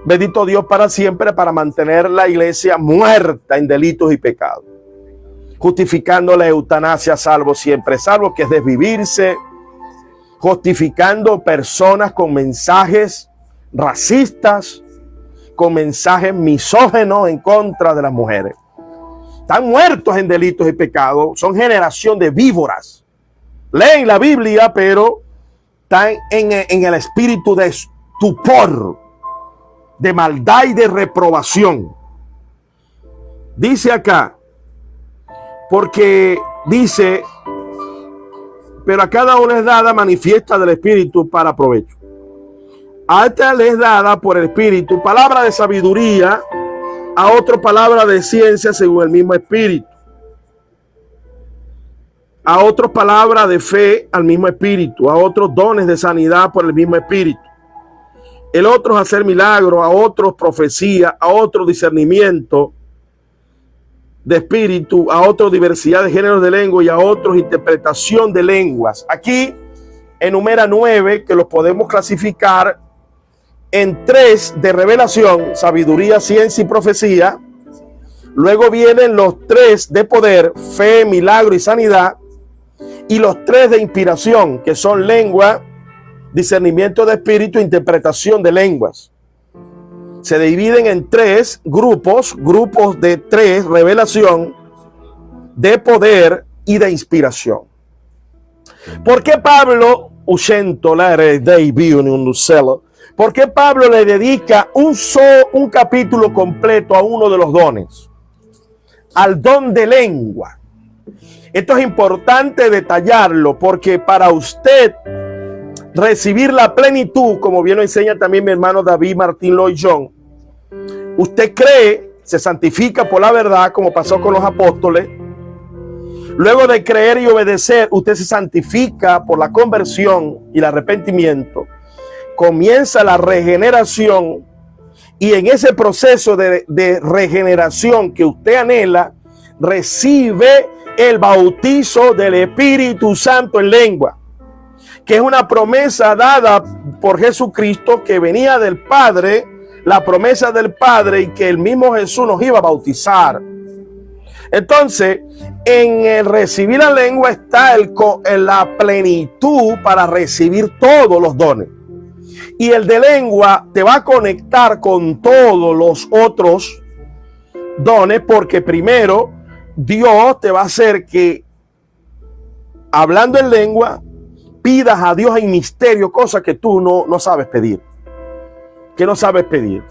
bendito Dios para siempre, para mantener la iglesia muerta en delitos y pecados, justificando la eutanasia, salvo siempre salvo, que es desvivirse, justificando personas con mensajes racistas, con mensajes misógenos en contra de las mujeres. Están muertos en delitos y pecados, son generación de víboras. Leen la Biblia, pero están en el espíritu estupor, de maldad y de reprobación. Dice acá, porque dice, pero a cada uno es dada manifiesta del Espíritu para provecho. A esta le es dada por el Espíritu palabra de sabiduría, a otro palabra de ciencia según el mismo Espíritu, a otro palabra de fe al mismo Espíritu, a otros dones de sanidad por el mismo Espíritu, el otro es hacer milagros, a otros profecía, a otros discernimiento de espíritu, a otros diversidad de géneros de lengua y a otros interpretación de lenguas. Aquí enumera 9 que los podemos clasificar en 3 de revelación, sabiduría, ciencia y profecía. Luego vienen los 3 de poder, fe, milagro y sanidad, y los 3 de inspiración, que son lengua, discernimiento de espíritu e interpretación de lenguas. Se dividen en 3 grupos de 3, revelación, de poder y de inspiración. ¿Por qué Pablo, por qué Pablo le dedica un capítulo completo a uno de los dones? Al don de lengua. Esto es importante detallarlo porque para usted recibir la plenitud, como bien lo enseña también mi hermano David Martín Lloyd Jones, usted cree, se santifica por la verdad, como pasó con los apóstoles. Luego de creer y obedecer, usted se santifica por la conversión y el arrepentimiento. Comienza la regeneración y en ese proceso de regeneración que usted anhela, recibe el bautizo del Espíritu Santo en lengua, que es una promesa dada por Jesucristo, que venía del Padre, la promesa del Padre, y que el mismo Jesús nos iba a bautizar. Entonces, en el recibir la lengua está en la plenitud para recibir todos los dones. Y el de lengua te va a conectar con todos los otros dones, porque primero Dios te va a hacer que, hablando en lengua, pidas a Dios en misterio cosas que tú no sabes pedir. Que no sabes pedir.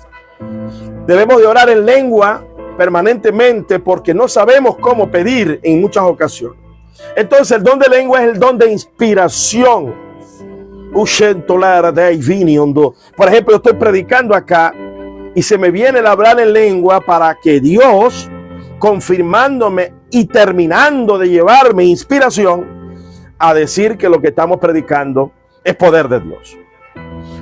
Debemos de orar en lengua permanentemente porque no sabemos cómo pedir en muchas ocasiones. Entonces el don de lengua es el don de inspiración. Por ejemplo, yo estoy predicando acá y se me viene el hablar en lengua para que Dios, confirmándome y terminando de llevarme inspiración, a decir que lo que estamos predicando es poder de Dios.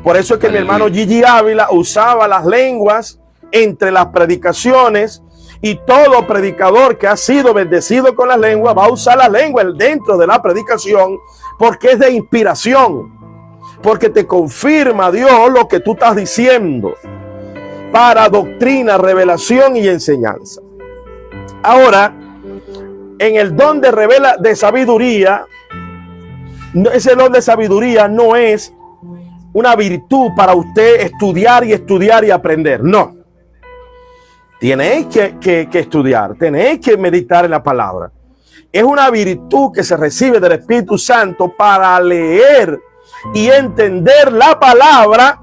Por eso es que mi hermano Gigi Ávila usaba las lenguas entre las predicaciones, y todo predicador que ha sido bendecido con las lenguas va a usar la lengua dentro de la predicación, porque es de inspiración, porque te confirma Dios lo que tú estás diciendo para doctrina, revelación y enseñanza. Ahora, en el don de sabiduría, ese don de sabiduría no es una virtud para usted estudiar y aprender. No. Tenéis que estudiar, tenéis que meditar en la palabra. Es una virtud que se recibe del Espíritu Santo para leer y entender la palabra,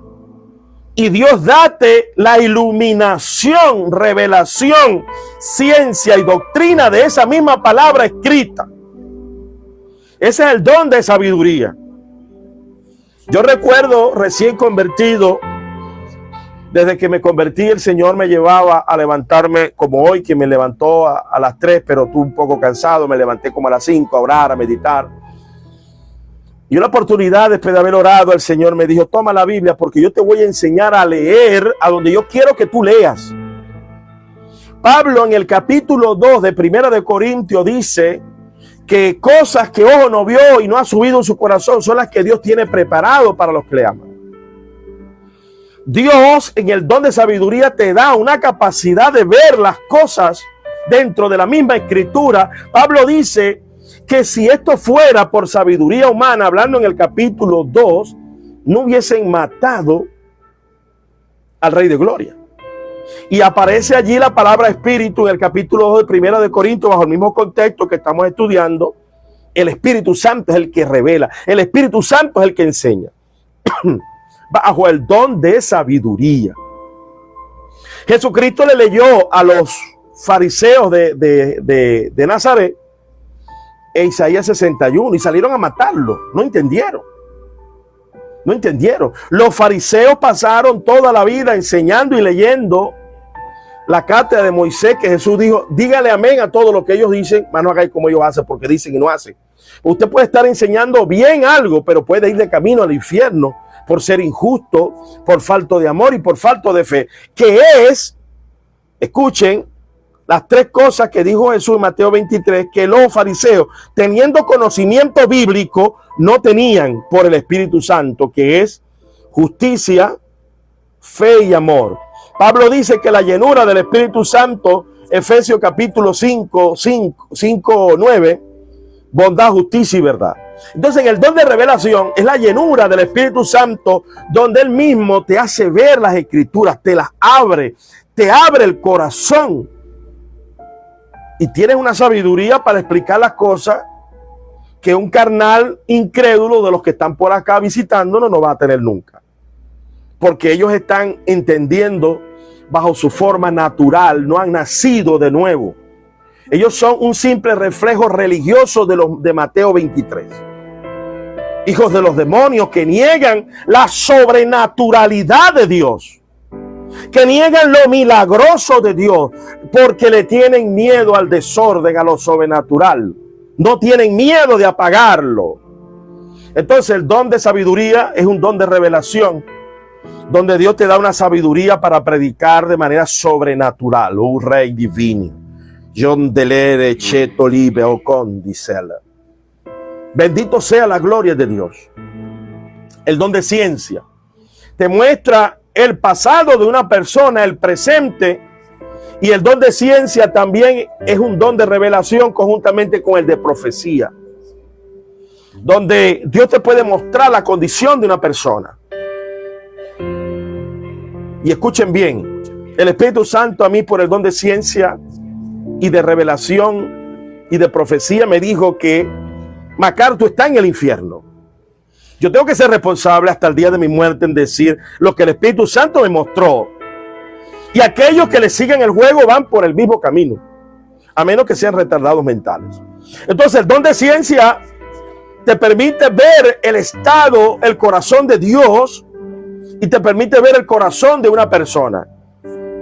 y Dios date la iluminación, revelación, ciencia y doctrina de esa misma palabra escrita. Ese es el don de sabiduría. Yo recuerdo recién convertido, desde que me convertí, el Señor me llevaba a levantarme como hoy, que me levantó a las 3, pero estuve un poco cansado, me levanté como a las 5 a orar, a meditar. Y una oportunidad, después de haber orado, el Señor me dijo: toma la Biblia, porque yo te voy a enseñar a leer a donde yo quiero que tú leas. Pablo en el capítulo 2 de Primera de Corintios dice que cosas que ojo no vio y no ha subido en su corazón son las que Dios tiene preparado para los que le aman. Dios en el don de sabiduría te da una capacidad de ver las cosas dentro de la misma escritura. Pablo dice que si esto fuera por sabiduría humana, hablando en el capítulo 2, no hubiesen matado al Rey de Gloria. Y aparece allí la palabra espíritu en el capítulo 2 de Primera de Corintios, bajo el mismo contexto que estamos estudiando. El Espíritu Santo es el que revela, el Espíritu Santo es el que enseña. bajo el don de sabiduría. Jesucristo le leyó a los fariseos de Nazaret en Isaías 61 y salieron a matarlo. No entendieron. No entendieron. Los fariseos pasaron toda la vida enseñando y leyendo la cátedra de Moisés, que Jesús dijo: dígale amén a todo lo que ellos dicen, mas no hagáis como ellos hacen, porque dicen y no hacen. Usted puede estar enseñando bien algo, pero puede ir de camino al infierno por ser injusto, por falta de amor y por falta de fe. Que es, escuchen, las tres cosas que dijo Jesús en Mateo 23, que los fariseos, teniendo conocimiento bíblico, no tenían por el Espíritu Santo, que es justicia, fe y amor. Pablo dice que la llenura del Espíritu Santo, Efesios capítulo 5, 9, bondad, justicia y verdad. Entonces, en el don de revelación es la llenura del Espíritu Santo, donde Él mismo te hace ver las Escrituras, te las abre, te abre el corazón. Y tienes una sabiduría para explicar las cosas que un carnal incrédulo de los que están por acá visitándonos no va a tener nunca. Porque ellos están entendiendo bajo su forma natural, no han nacido de nuevo. Ellos son un simple reflejo religioso de Mateo 23. Hijos de los demonios que niegan la sobrenaturalidad de Dios, que niegan lo milagroso de Dios, porque le tienen miedo al desorden, a lo sobrenatural. No tienen miedo de apagarlo. Entonces el don de sabiduría es un don de revelación, donde Dios te da una sabiduría para predicar de manera sobrenatural. Oh Rey divino, John delere cheto libe o condicela. Bendito sea la gloria de Dios. El don de ciencia te muestra el pasado de una persona, el presente, y el don de ciencia también es un don de revelación conjuntamente con el de profecía, donde Dios te puede mostrar la condición de una persona. Y escuchen bien, el Espíritu Santo a mí por el don de ciencia y de revelación y de profecía me dijo que MacArthur está en el infierno. Yo tengo que ser responsable hasta el día de mi muerte en decir lo que el Espíritu Santo me mostró. Y aquellos que le siguen el juego van por el mismo camino, a menos que sean retardados mentales. Entonces el don de ciencia te permite ver el estado, el corazón de Dios, y te permite ver el corazón de una persona.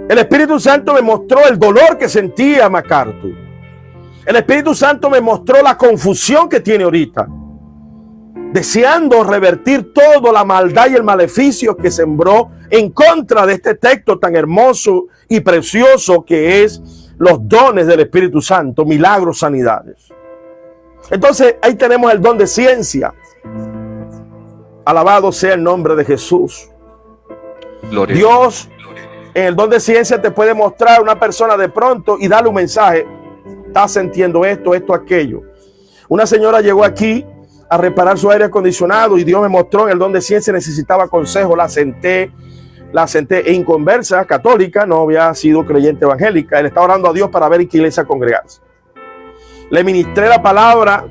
El Espíritu Santo me mostró el dolor que sentía MacArthur. El Espíritu Santo me mostró la confusión que tiene ahorita, deseando revertir toda la maldad y el maleficio que sembró en contra de este texto tan hermoso y precioso que es los dones del Espíritu Santo, milagros, sanidades. Entonces ahí tenemos el don de ciencia. Alabado sea el nombre de Jesús. Gloria. Dios en el don de ciencia te puede mostrar a una persona de pronto y darle un mensaje. Estás sintiendo esto, aquello. Una señora llegó aquí a reparar su aire acondicionado y Dios me mostró en el don de ciencia necesitaba consejo. La senté en conversa, católica, no había sido creyente evangélica. Él está orando a Dios para ver en qué iglesia congregarse. Le ministré la palabra,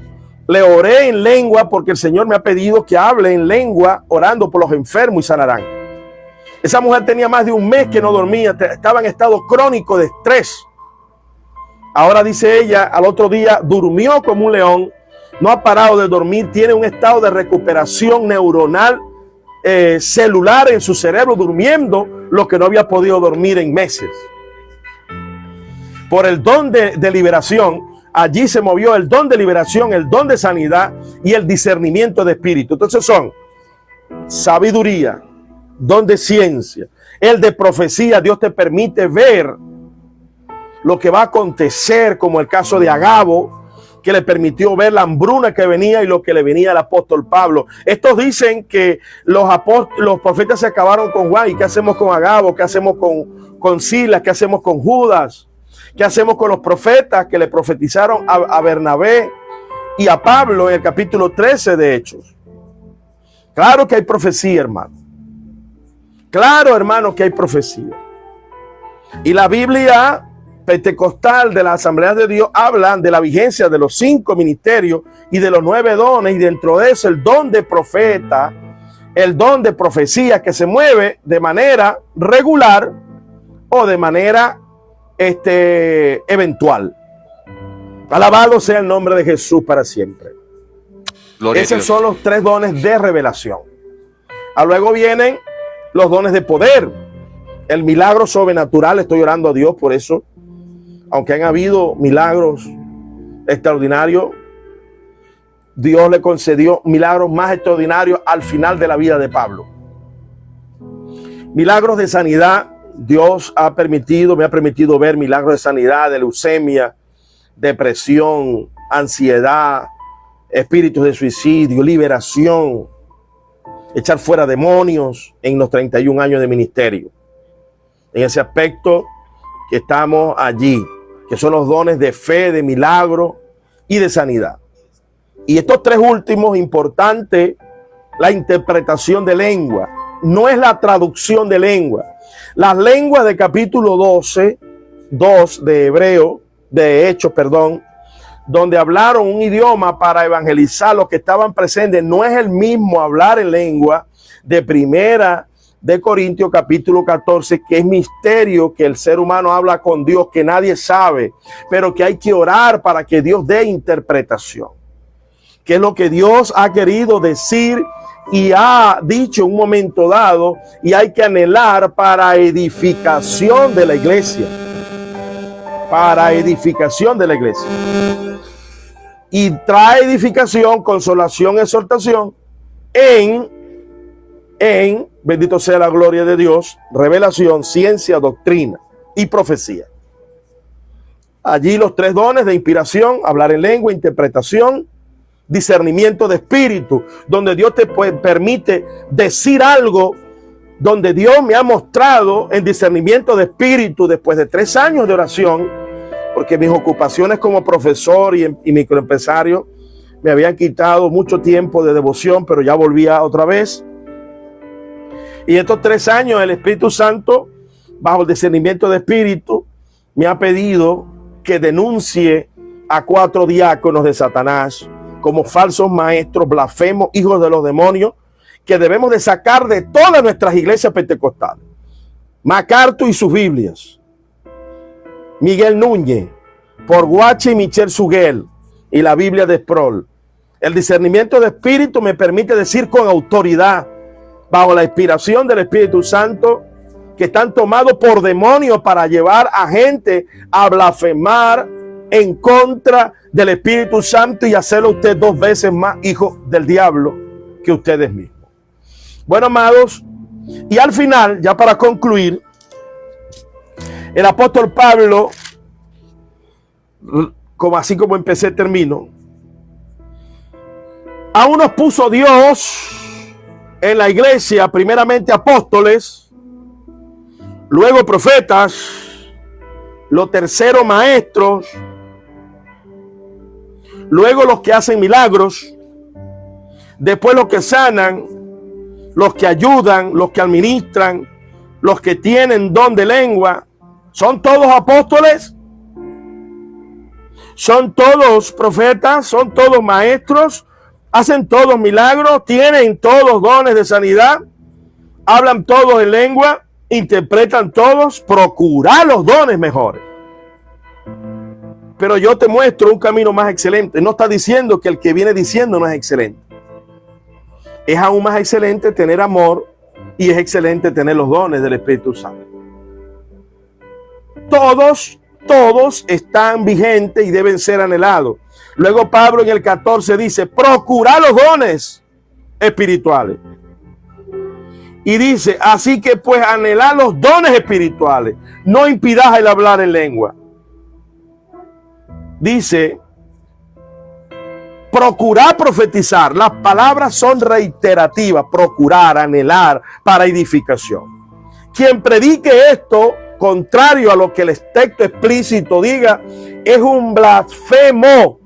le oré en lengua porque el Señor me ha pedido que hable en lengua orando por los enfermos y sanarán. Esa mujer tenía más de un mes que no dormía, estaba en estado crónico de estrés. Ahora dice ella, al otro día durmió como un león, no ha parado de dormir, tiene un estado de recuperación neuronal, celular en su cerebro, durmiendo lo que no había podido dormir en meses. Por el don de liberación, allí se movió el don de liberación, el don de sanidad y el discernimiento de espíritu. Entonces son sabiduría, don de ciencia, el de profecía. Dios te permite ver lo que va a acontecer, como el caso de Agabo, que le permitió ver la hambruna que venía y lo que le venía al apóstol Pablo. Estos dicen que los profetas se acabaron con Juan. ¿Y qué hacemos con Agabo? ¿Qué hacemos con Silas? ¿Qué hacemos con Judas? ¿Qué hacemos con los profetas que le profetizaron a Bernabé y a Pablo en el capítulo 13 de Hechos? Claro que hay profecía, hermano. Claro, hermano, que hay profecía. Y la Biblia pentecostal de la Asamblea de Dios hablan de la vigencia de los 5 ministerios y de los 9 dones, y dentro de eso el don de profeta el don de profecía que se mueve de manera regular o de manera eventual. Alabado sea el nombre de Jesús para siempre. Esos son los 3 dones de revelación. Luego vienen los dones de poder. El milagro sobrenatural, estoy orando a Dios por eso. Aunque han habido milagros extraordinarios, Dios le concedió milagros más extraordinarios al final de la vida de Pablo. Milagros de sanidad. Dios me ha permitido ver milagros de sanidad, de leucemia, depresión, ansiedad, espíritus de suicidio, liberación, echar fuera demonios en los 31 años de ministerio. En ese aspecto que estamos allí, que son los dones de fe, de milagro y de sanidad. Y estos 3 últimos, importante, la interpretación de lengua. No es la traducción de lengua. Las lenguas de capítulo 2 de Hechos, donde hablaron un idioma para evangelizar los que estaban presentes, no es el mismo hablar en lengua de Primera de Corintios capítulo 14, que es misterio, que el ser humano habla con Dios, que nadie sabe, pero que hay que orar para que Dios dé interpretación. Que es lo que Dios ha querido decir y ha dicho en un momento dado, y hay que anhelar para edificación de la iglesia. Para edificación de la iglesia. Y trae edificación, consolación, exhortación en bendito sea la gloria de Dios, revelación, ciencia, doctrina y profecía. Allí los 3 dones de inspiración, hablar en lengua, interpretación, discernimiento de espíritu, donde Dios te permite decir algo, donde Dios me ha mostrado en discernimiento de espíritu después de 3 años de oración, porque mis ocupaciones como profesor y microempresario me habían quitado mucho tiempo de devoción, pero ya volvía otra vez. Y estos 3 años el Espíritu Santo, bajo el discernimiento de espíritu, me ha pedido que denuncie a 4 diáconos de Satanás como falsos maestros, blasfemos, hijos de los demonios, que debemos de sacar de todas nuestras iglesias pentecostales. MacArthur y sus Biblias, Miguel Núñez, Porguache y Michel Suguel, y la Biblia de Sproul. El discernimiento de espíritu me permite decir con autoridad, bajo la inspiración del Espíritu Santo, que están tomados por demonios para llevar a gente a blasfemar en contra del Espíritu Santo y hacerlo usted 2 veces más hijo del diablo que ustedes mismos. Bueno, amados, y al final, ya para concluir, el apóstol Pablo, así como empecé, termino. Aún nos puso Dios en la iglesia, primeramente apóstoles, luego profetas, los terceros maestros, luego los que hacen milagros, después los que sanan, los que ayudan, los que administran, los que tienen don de lengua. ¿Son todos apóstoles? ¿Son todos profetas? ¿Son todos maestros? ¿Hacen todos milagros? ¿Tienen todos dones de sanidad? ¿Hablan todos en lengua? ¿Interpretan todos? Procurad los dones mejores. Pero yo te muestro un camino más excelente. No está diciendo que el que viene diciendo no es excelente. Es aún más excelente tener amor y es excelente tener los dones del Espíritu Santo. Todos están vigentes y deben ser anhelados. Luego Pablo en el 14 dice, procurad los dones espirituales. Y dice, así que pues anhelad los dones espirituales. No impidáis el hablar en lengua. Dice, procurad profetizar. Las palabras son reiterativas. Procurar, anhelar, para edificación. Quien predique esto, contrario a lo que el texto explícito diga, es un blasfemo.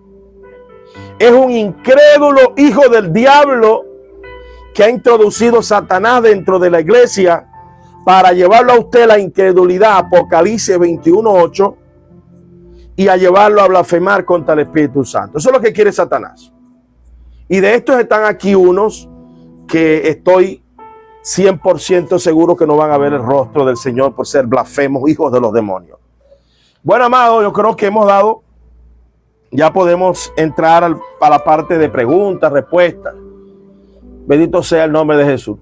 Es un incrédulo hijo del diablo que ha introducido Satanás dentro de la iglesia para llevarlo a usted la incredulidad, Apocalipsis 21:8, y a llevarlo a blasfemar contra el Espíritu Santo. Eso es lo que quiere Satanás. Y de estos están aquí unos que estoy 100% seguro que no van a ver el rostro del Señor por ser blasfemos, hijos de los demonios. Bueno, amado, yo creo que hemos dado, ya podemos entrar a la parte de preguntas, respuestas. Bendito sea el nombre de Jesús.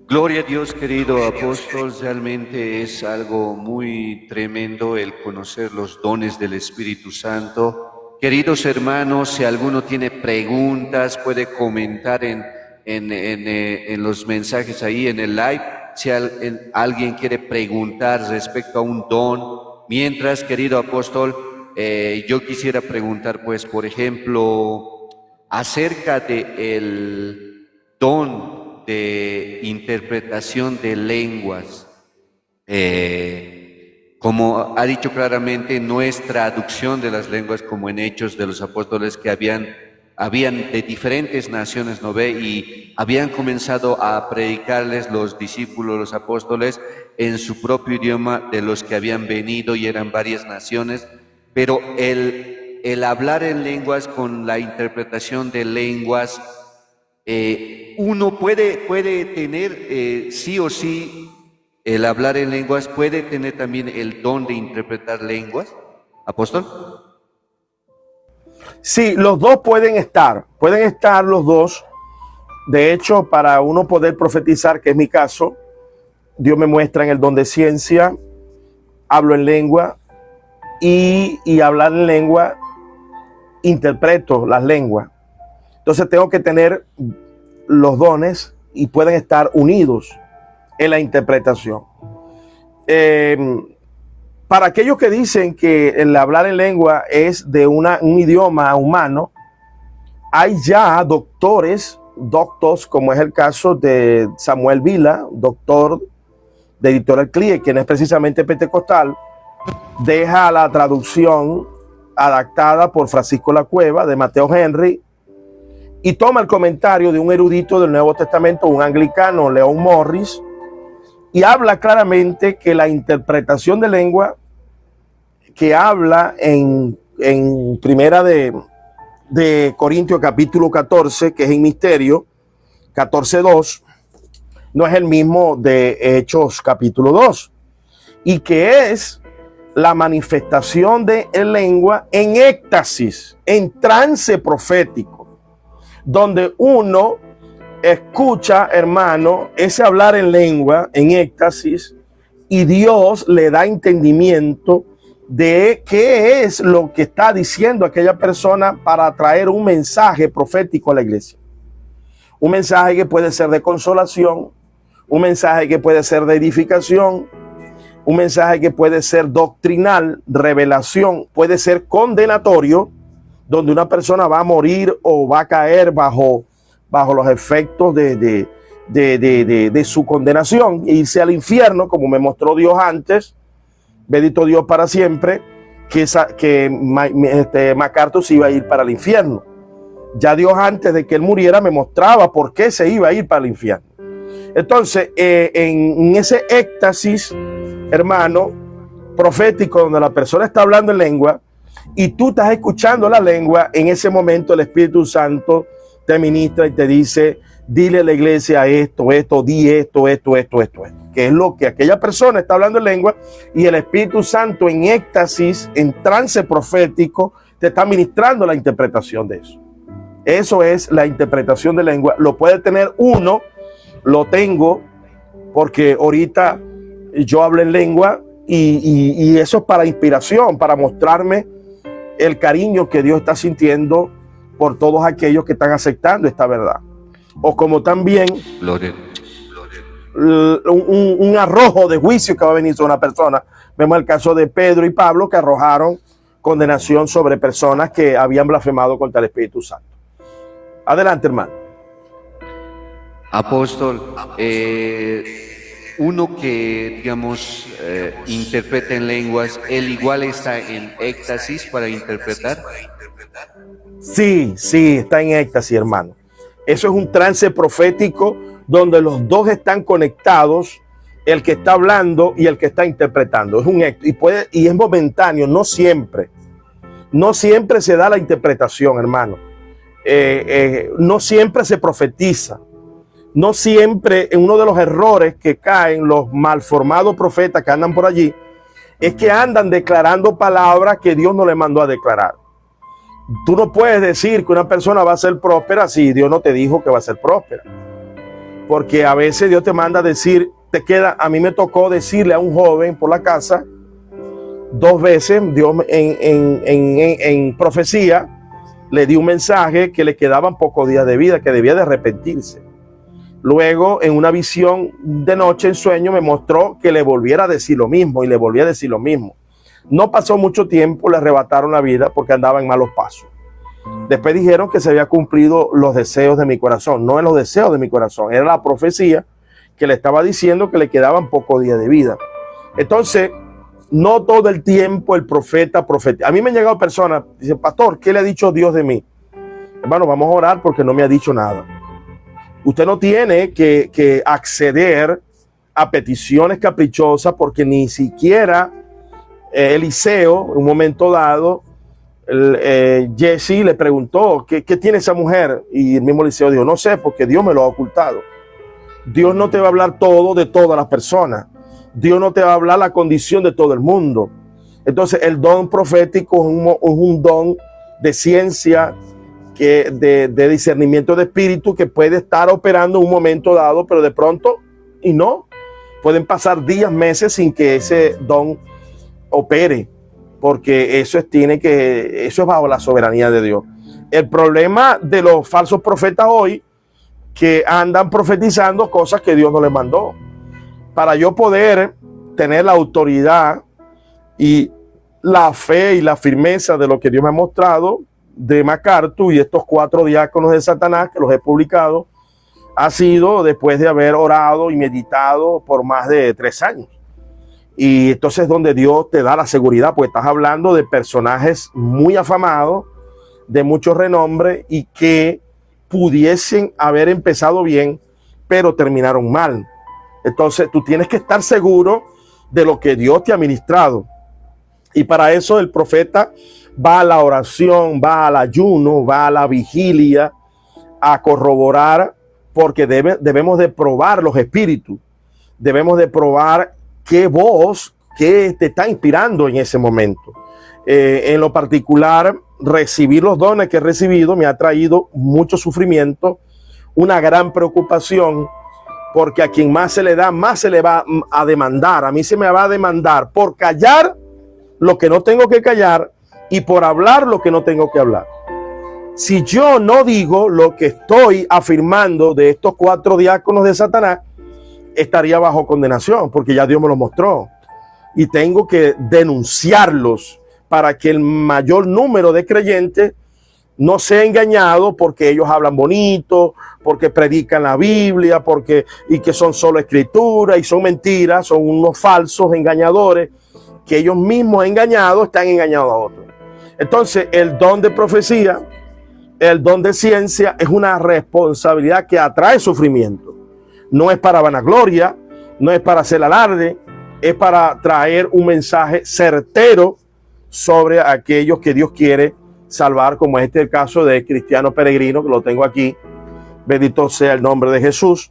Gloria a Dios, querido apóstol. Realmente es algo muy tremendo el conocer los dones del Espíritu Santo. Queridos hermanos, si alguno tiene preguntas, puede comentar en los mensajes ahí en el live. Si alguien quiere preguntar respecto a un don. Mientras, querido apóstol, yo quisiera preguntar, pues, por ejemplo, acerca del don de interpretación de lenguas. Como ha dicho claramente, no es traducción de las lenguas como en Hechos de los Apóstoles, que habían de diferentes naciones, ¿no ve? Y habían comenzado a predicarles los discípulos, los apóstoles, en su propio idioma de los que habían venido, y eran varias naciones. Pero el hablar en lenguas con la interpretación de lenguas, uno puede tener, sí o sí, el hablar en lenguas, puede tener también el don de interpretar lenguas, apóstol. Sí, los dos pueden estar los dos. De hecho, para uno poder profetizar, que es mi caso, Dios me muestra en el don de ciencia, hablo en lengua, y hablar en lengua, interpreto las lenguas. Entonces tengo que tener los dones y pueden estar unidos en la interpretación. Para aquellos que dicen que el hablar en lengua es de un idioma humano, hay ya doctores, como es el caso de Samuel Vila, doctor de Editorial CLIE, quien es precisamente pentecostal, deja la traducción adaptada por Francisco La Cueva de Mateo Henry y toma el comentario de un erudito del Nuevo Testamento, un anglicano, Leon Morris, y habla claramente que la interpretación de lengua que habla en primera de Corintios capítulo 14, que es en misterio, 14:2, no es el mismo de Hechos capítulo 2, y que es la manifestación de lengua en éxtasis, en trance profético, donde uno escucha, hermano, ese hablar en lengua, en éxtasis, y Dios le da entendimiento de qué es lo que está diciendo aquella persona para traer un mensaje profético a la iglesia. Un mensaje que puede ser de consolación, un mensaje que puede ser de edificación, un mensaje que puede ser doctrinal, revelación, puede ser condenatorio, donde una persona va a morir o va a caer bajo los efectos de su condenación e irse al infierno, como me mostró Dios antes, bendito Dios para siempre, que MacArthur se iba a ir para el infierno. Ya Dios antes de que él muriera me mostraba por qué se iba a ir para el infierno. Entonces, en ese éxtasis, hermano, profético, donde la persona está hablando en lengua y tú estás escuchando la lengua, en ese momento el Espíritu Santo te ministra y te dice: dile a la iglesia esto, di esto, que es lo que aquella persona está hablando en lengua, y el Espíritu Santo en éxtasis, en trance profético, te está ministrando la interpretación de eso. Eso es la interpretación de lengua. Lo puede tener uno, lo tengo, porque ahorita yo hablo en lengua y eso es para inspiración, para mostrarme el cariño que Dios está sintiendo por todos aquellos que están aceptando esta verdad. O como también un arrojo de juicio que va a venir sobre una persona. Vemos el caso de Pedro y Pablo, que arrojaron condenación sobre personas que habían blasfemado contra el Espíritu Santo. Adelante, hermano. Apóstol, uno que, digamos, interpreta en lenguas, ¿él igual está en éxtasis para interpretar? Sí, está en éxtasis, hermano. Eso es un trance profético donde los dos están conectados, el que está hablando y el que está interpretando. Es un éxtasis y es momentáneo, no siempre. No siempre se da la interpretación, hermano. no siempre se profetiza. No siempre, uno de los errores que caen los malformados profetas que andan por allí, es que andan declarando palabras que Dios no le mandó a declarar. Tú no puedes decir que una persona va a ser próspera si Dios no te dijo que va a ser próspera. Porque a veces Dios te manda a decir, a mí me tocó decirle a un joven por la casa, 2 veces, Dios en profecía, le dio un mensaje que le quedaban pocos días de vida, que debía de arrepentirse. Luego, en una visión de noche, en sueño, me mostró que le volviera a decir lo mismo y le volvía a decir lo mismo. No pasó mucho tiempo, le arrebataron la vida porque andaba en malos pasos. Después dijeron que se había cumplido los deseos de mi corazón. No en los deseos de mi corazón, era la profecía que le estaba diciendo que le quedaban pocos días de vida. Entonces, no todo el tiempo el profeta. A mí me han llegado personas, dicen, pastor, ¿qué le ha dicho Dios de mí? Hermano, vamos a orar porque no me ha dicho nada. Usted no tiene que acceder a peticiones caprichosas porque ni siquiera Eliseo, en un momento dado, Jesse le preguntó, ¿qué tiene esa mujer? Y el mismo Eliseo dijo, no sé, porque Dios me lo ha ocultado. Dios no te va a hablar todo de todas las personas. Dios no te va a hablar la condición de todo el mundo. Entonces, el don profético es un don de ciencia, de discernimiento de espíritu que puede estar operando en un momento dado, pero de pronto y no. Pueden pasar días, meses sin que ese don opere, porque eso es bajo la soberanía de Dios. El problema de los falsos profetas hoy, que andan profetizando cosas que Dios no les mandó. Para yo poder tener la autoridad y la fe y la firmeza de lo que Dios me ha mostrado de MacArthur y estos 4 diáconos de Satanás que los he publicado, ha sido después de haber orado y meditado por más de 3 años. Y entonces es donde Dios te da la seguridad, porque estás hablando de personajes muy afamados, de mucho renombre y que pudiesen haber empezado bien, pero terminaron mal. Entonces tú tienes que estar seguro de lo que Dios te ha ministrado. Y para eso el profeta va a la oración, va al ayuno, va a la vigilia, a corroborar, porque debemos de probar los espíritus. Debemos de probar qué voz, qué te está inspirando en ese momento. En lo particular, recibir los dones que he recibido me ha traído mucho sufrimiento, una gran preocupación, porque a quien más se le da, más se le va a demandar. A mí se me va a demandar por callar lo que no tengo que callar y por hablar lo que no tengo que hablar. Si yo no digo lo que estoy afirmando de estos 4 diáconos de Satanás, estaría bajo condenación, porque ya Dios me lo mostró. Y tengo que denunciarlos para que el mayor número de creyentes no sea engañado porque ellos hablan bonito, porque predican la Biblia, y que son solo escritura y son mentiras, son unos falsos engañadores que ellos mismos engañados están engañando a otros. Entonces, el don de profecía, el don de ciencia es una responsabilidad que atrae sufrimiento. No es para vanagloria, no es para hacer alarde, es para traer un mensaje certero sobre aquellos que Dios quiere salvar, como es el caso de Cristiano Peregrino, que lo tengo aquí, bendito sea el nombre de Jesús,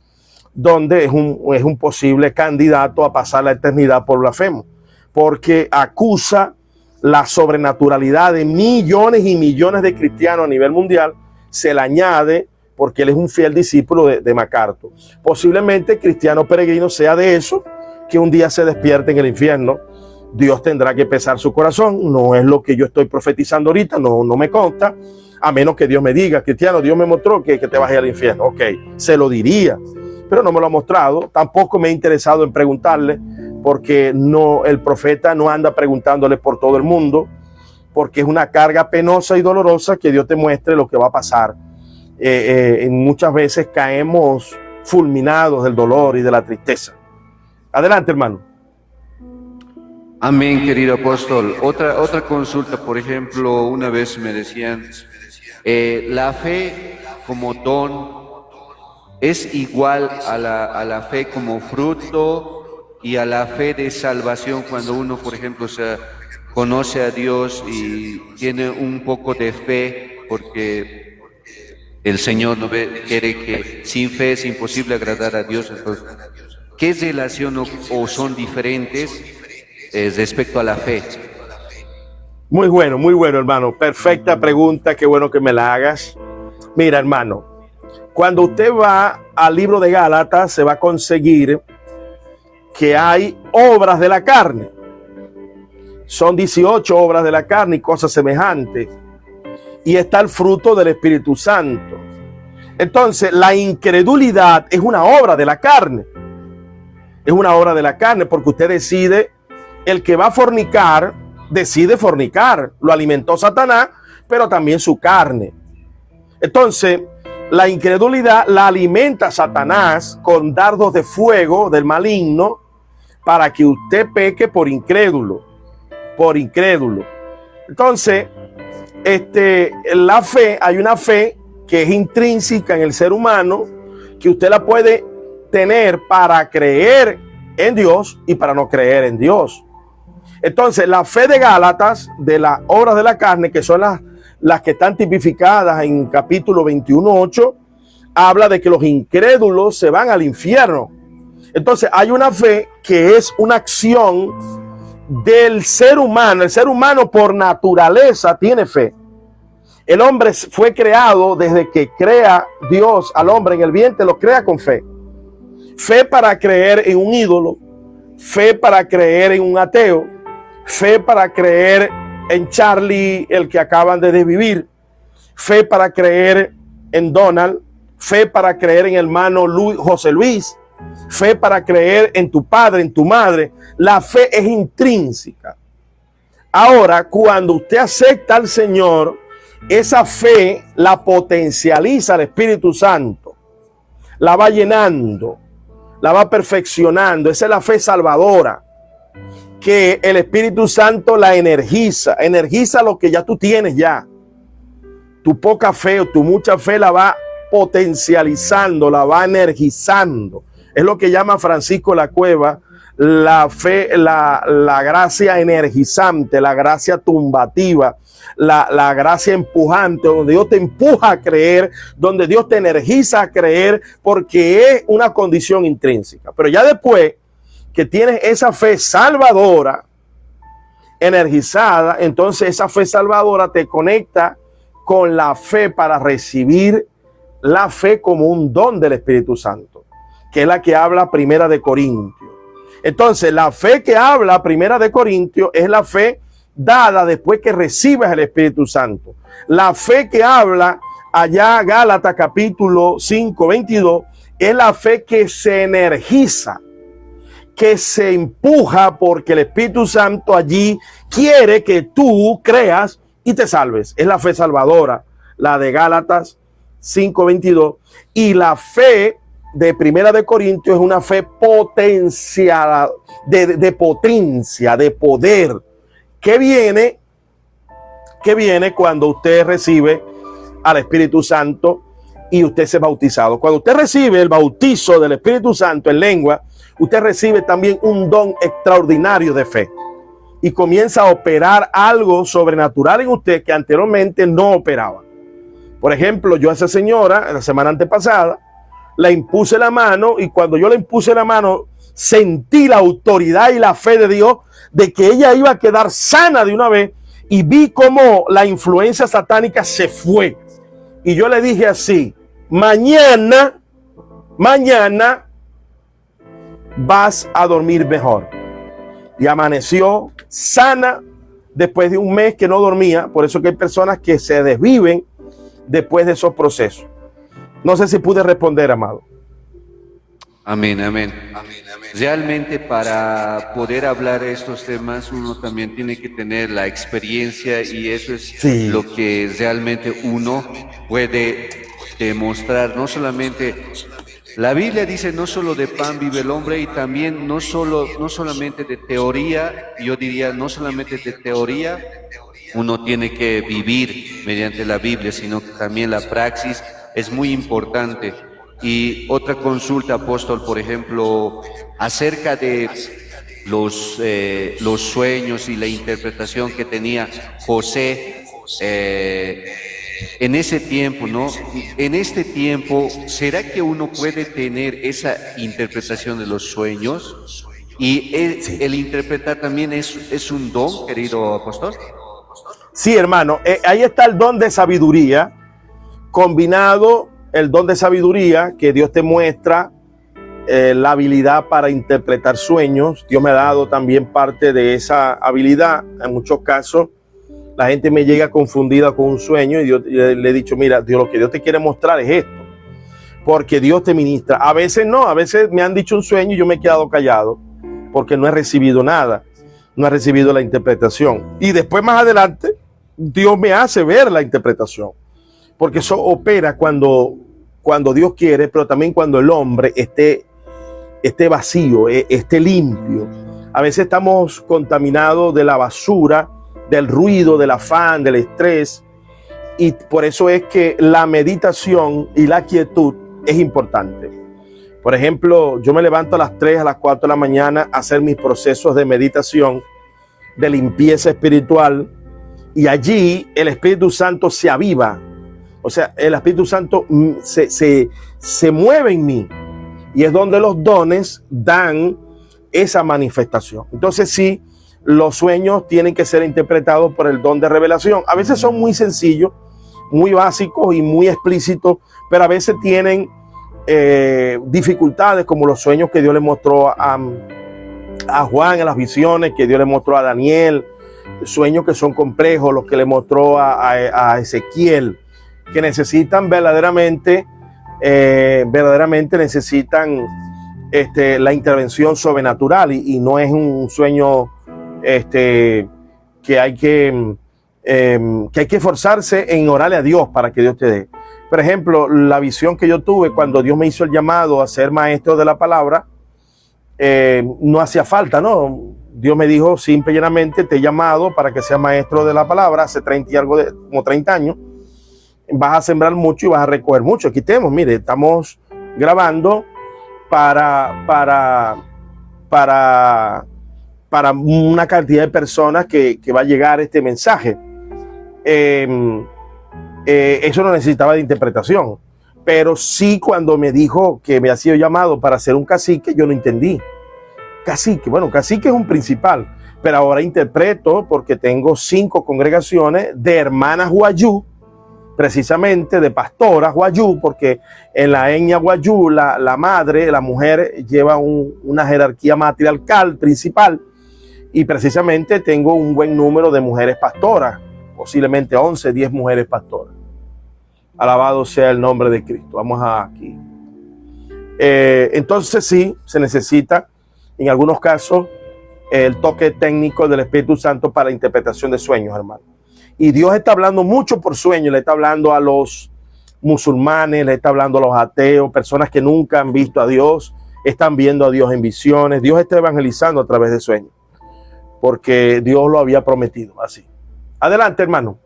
donde es un posible candidato a pasar la eternidad por blasfemo, porque acusa la sobrenaturalidad de millones y millones de cristianos a nivel mundial, se le añade porque él es un fiel discípulo de MacArthur. Posiblemente Cristiano Peregrino sea de eso, que un día se despierte en el infierno. Dios tendrá que pesar su corazón. No es lo que yo estoy profetizando ahorita, no me consta, a menos que Dios me diga, Cristiano, Dios me mostró que te vas a ir al infierno. Ok, se lo diría, pero no me lo ha mostrado. Tampoco me he interesado en preguntarle, porque el profeta no anda preguntándole por todo el mundo, porque es una carga penosa y dolorosa que Dios te muestre lo que va a pasar. Muchas veces caemos fulminados del dolor y de la tristeza. Adelante, hermano. Amén, querido apóstol. Otra consulta, por ejemplo, una vez me decían, la fe como don es igual a la fe como fruto y a la fe de salvación cuando uno, por ejemplo, conoce a Dios y tiene un poco de fe porque el Señor no quiere que sin fe es imposible agradar a Dios. Entonces, ¿qué relación o son diferentes respecto a la fe? Muy bueno, hermano. Perfecta pregunta, qué bueno que me la hagas. Mira, hermano, cuando usted va al libro de Gálatas, se va a conseguir que hay obras de la carne. Son 18 obras de la carne y cosas semejantes. Y está el fruto del Espíritu Santo. Entonces, la incredulidad es una obra de la carne. Es una obra de la carne porque usted decide, el que va a fornicar, decide fornicar. Lo alimentó Satanás, pero también su carne. Entonces, la incredulidad la alimenta Satanás con dardos de fuego del maligno para que usted peque por incrédulo. Por incrédulo. Entonces, la fe, hay una fe que es intrínseca en el ser humano, que usted la puede tener para creer en Dios y para no creer en Dios. Entonces, la fe de Gálatas, de las obras de la carne, que son las que están tipificadas en capítulo 21:8, habla de que los incrédulos se van al infierno. Entonces, hay una fe que es una acción del ser humano. El ser humano por naturaleza tiene fe. El hombre fue creado desde que crea Dios al hombre en el vientre, lo crea con fe. Fe para creer en un ídolo, fe para creer en un ateo, fe para creer en Charlie, el que acaban de desvivir, fe para creer en Donald, fe para creer en el hermano José Luis, fe para creer en tu padre, en tu madre. La fe es intrínseca. Ahora, cuando usted acepta al Señor, esa fe la potencializa el Espíritu Santo, la va llenando, la va perfeccionando. Esa es la fe salvadora, que el Espíritu Santo la energiza lo que ya tú tienes ya. Tu poca fe o tu mucha fe la va potencializando, la va energizando. Es lo que llama Francisco La Cueva la fe, la gracia energizante, la gracia tumbativa, la gracia empujante, donde Dios te empuja a creer, donde Dios te energiza a creer, porque es una condición intrínseca. Pero ya después que tienes esa fe salvadora, energizada, entonces esa fe salvadora te conecta con la fe para recibir la fe como un don del Espíritu Santo, que es la que habla Primera de Corintios. Entonces, la fe que habla Primera de Corintios es la fe dada después que recibes el Espíritu Santo. La fe que habla allá Gálatas capítulo 5:22 es la fe que se energiza, que se empuja porque el Espíritu Santo allí quiere que tú creas y te salves. Es la fe salvadora, la de Gálatas 5:22. Y la fe de Primera de Corintios es una fe potenciada, de potencia, de poder, que viene cuando usted recibe al Espíritu Santo y usted se ha bautizado. Cuando usted recibe el bautizo del Espíritu Santo en lengua, usted recibe también un don extraordinario de fe y comienza a operar algo sobrenatural en usted que anteriormente no operaba. Por ejemplo, yo a esa señora, la semana antepasada, la impuse la mano, y cuando yo le impuse la mano, sentí la autoridad y la fe de Dios de que ella iba a quedar sana de una vez, y vi cómo la influencia satánica se fue. Y yo le dije así: mañana vas a dormir mejor. Y amaneció sana después de un mes que no dormía. Por eso que hay personas que se desviven después de esos procesos. No sé si pude responder, amado. Amén, amén. Realmente para poder hablar de estos temas uno también tiene que tener la experiencia, y eso es lo que realmente uno puede demostrar. No solamente, la Biblia dice, no solo de pan vive el hombre, y también no solamente de teoría, yo diría no solamente de teoría uno tiene que vivir mediante la Biblia, sino que también la praxis es muy importante. Y otra consulta, apóstol, por ejemplo, acerca de los sueños y la interpretación que tenía José en ese tiempo, ¿no? En este tiempo, ¿será que uno puede tener esa interpretación de los sueños? Y Sí. el interpretar también es un don, querido apóstol. Sí, hermano, ahí está el don de sabiduría, combinado el don de sabiduría que Dios te muestra, la habilidad para interpretar sueños. Dios me ha dado también parte de esa habilidad. En muchos casos, la gente me llega confundida con un sueño y yo le he dicho, mira, Dios, lo que Dios te quiere mostrar es esto, porque Dios te ministra. A veces no, a veces me han dicho un sueño y yo me he quedado callado, porque no he recibido nada, no he recibido la interpretación. Y después, más adelante, Dios me hace ver la interpretación, porque eso opera cuando Dios quiere, pero también cuando el hombre esté vacío, esté limpio. A veces estamos contaminados de la basura, del ruido, del afán, del estrés, y por eso es que la meditación y la quietud es importante. Por ejemplo, yo me levanto a las 3, a las 4 de la mañana a hacer mis procesos de meditación, de limpieza espiritual, y allí el Espíritu Santo se aviva. O sea, el Espíritu Santo se mueve en mí, y es donde los dones dan esa manifestación. Entonces sí, los sueños tienen que ser interpretados por el don de revelación. A veces son muy sencillos, muy básicos y muy explícitos, pero a veces tienen dificultades, como los sueños que Dios le mostró a Juan, en las visiones que Dios le mostró a Daniel, sueños que son complejos, los que le mostró a Ezequiel, que necesitan verdaderamente necesitan la intervención sobrenatural, y no es un sueño que hay que esforzarse en orarle a Dios para que Dios te dé. Por ejemplo, la visión que yo tuve cuando Dios me hizo el llamado a ser maestro de la palabra, no hacía falta, ¿no? Dios me dijo simple y llanamente, te he llamado para que seas maestro de la palabra hace 30 y algo, como 30 años. Vas a sembrar mucho y vas a recoger mucho. Aquí tenemos, mire, estamos grabando para una cantidad de personas que va a llegar este mensaje. Eso no necesitaba de interpretación, pero sí, cuando me dijo que me ha sido llamado para ser un cacique, yo no entendí. Cacique, bueno, cacique es un principal, pero ahora interpreto porque tengo 5 congregaciones de hermanas Guayú, precisamente de pastoras Guayú, porque en la etnia Guayú la madre, la mujer, lleva una jerarquía matriarcal principal, y precisamente tengo un buen número de mujeres pastoras, posiblemente 11, 10 mujeres pastoras. Alabado sea el nombre de Cristo. Vamos aquí. Entonces sí, se necesita en algunos casos el toque técnico del Espíritu Santo para la interpretación de sueños, hermano. Y Dios está hablando mucho por sueños, le está hablando a los musulmanes, le está hablando a los ateos, personas que nunca han visto a Dios, están viendo a Dios en visiones. Dios está evangelizando a través de sueños, porque Dios lo había prometido así. Adelante, hermano.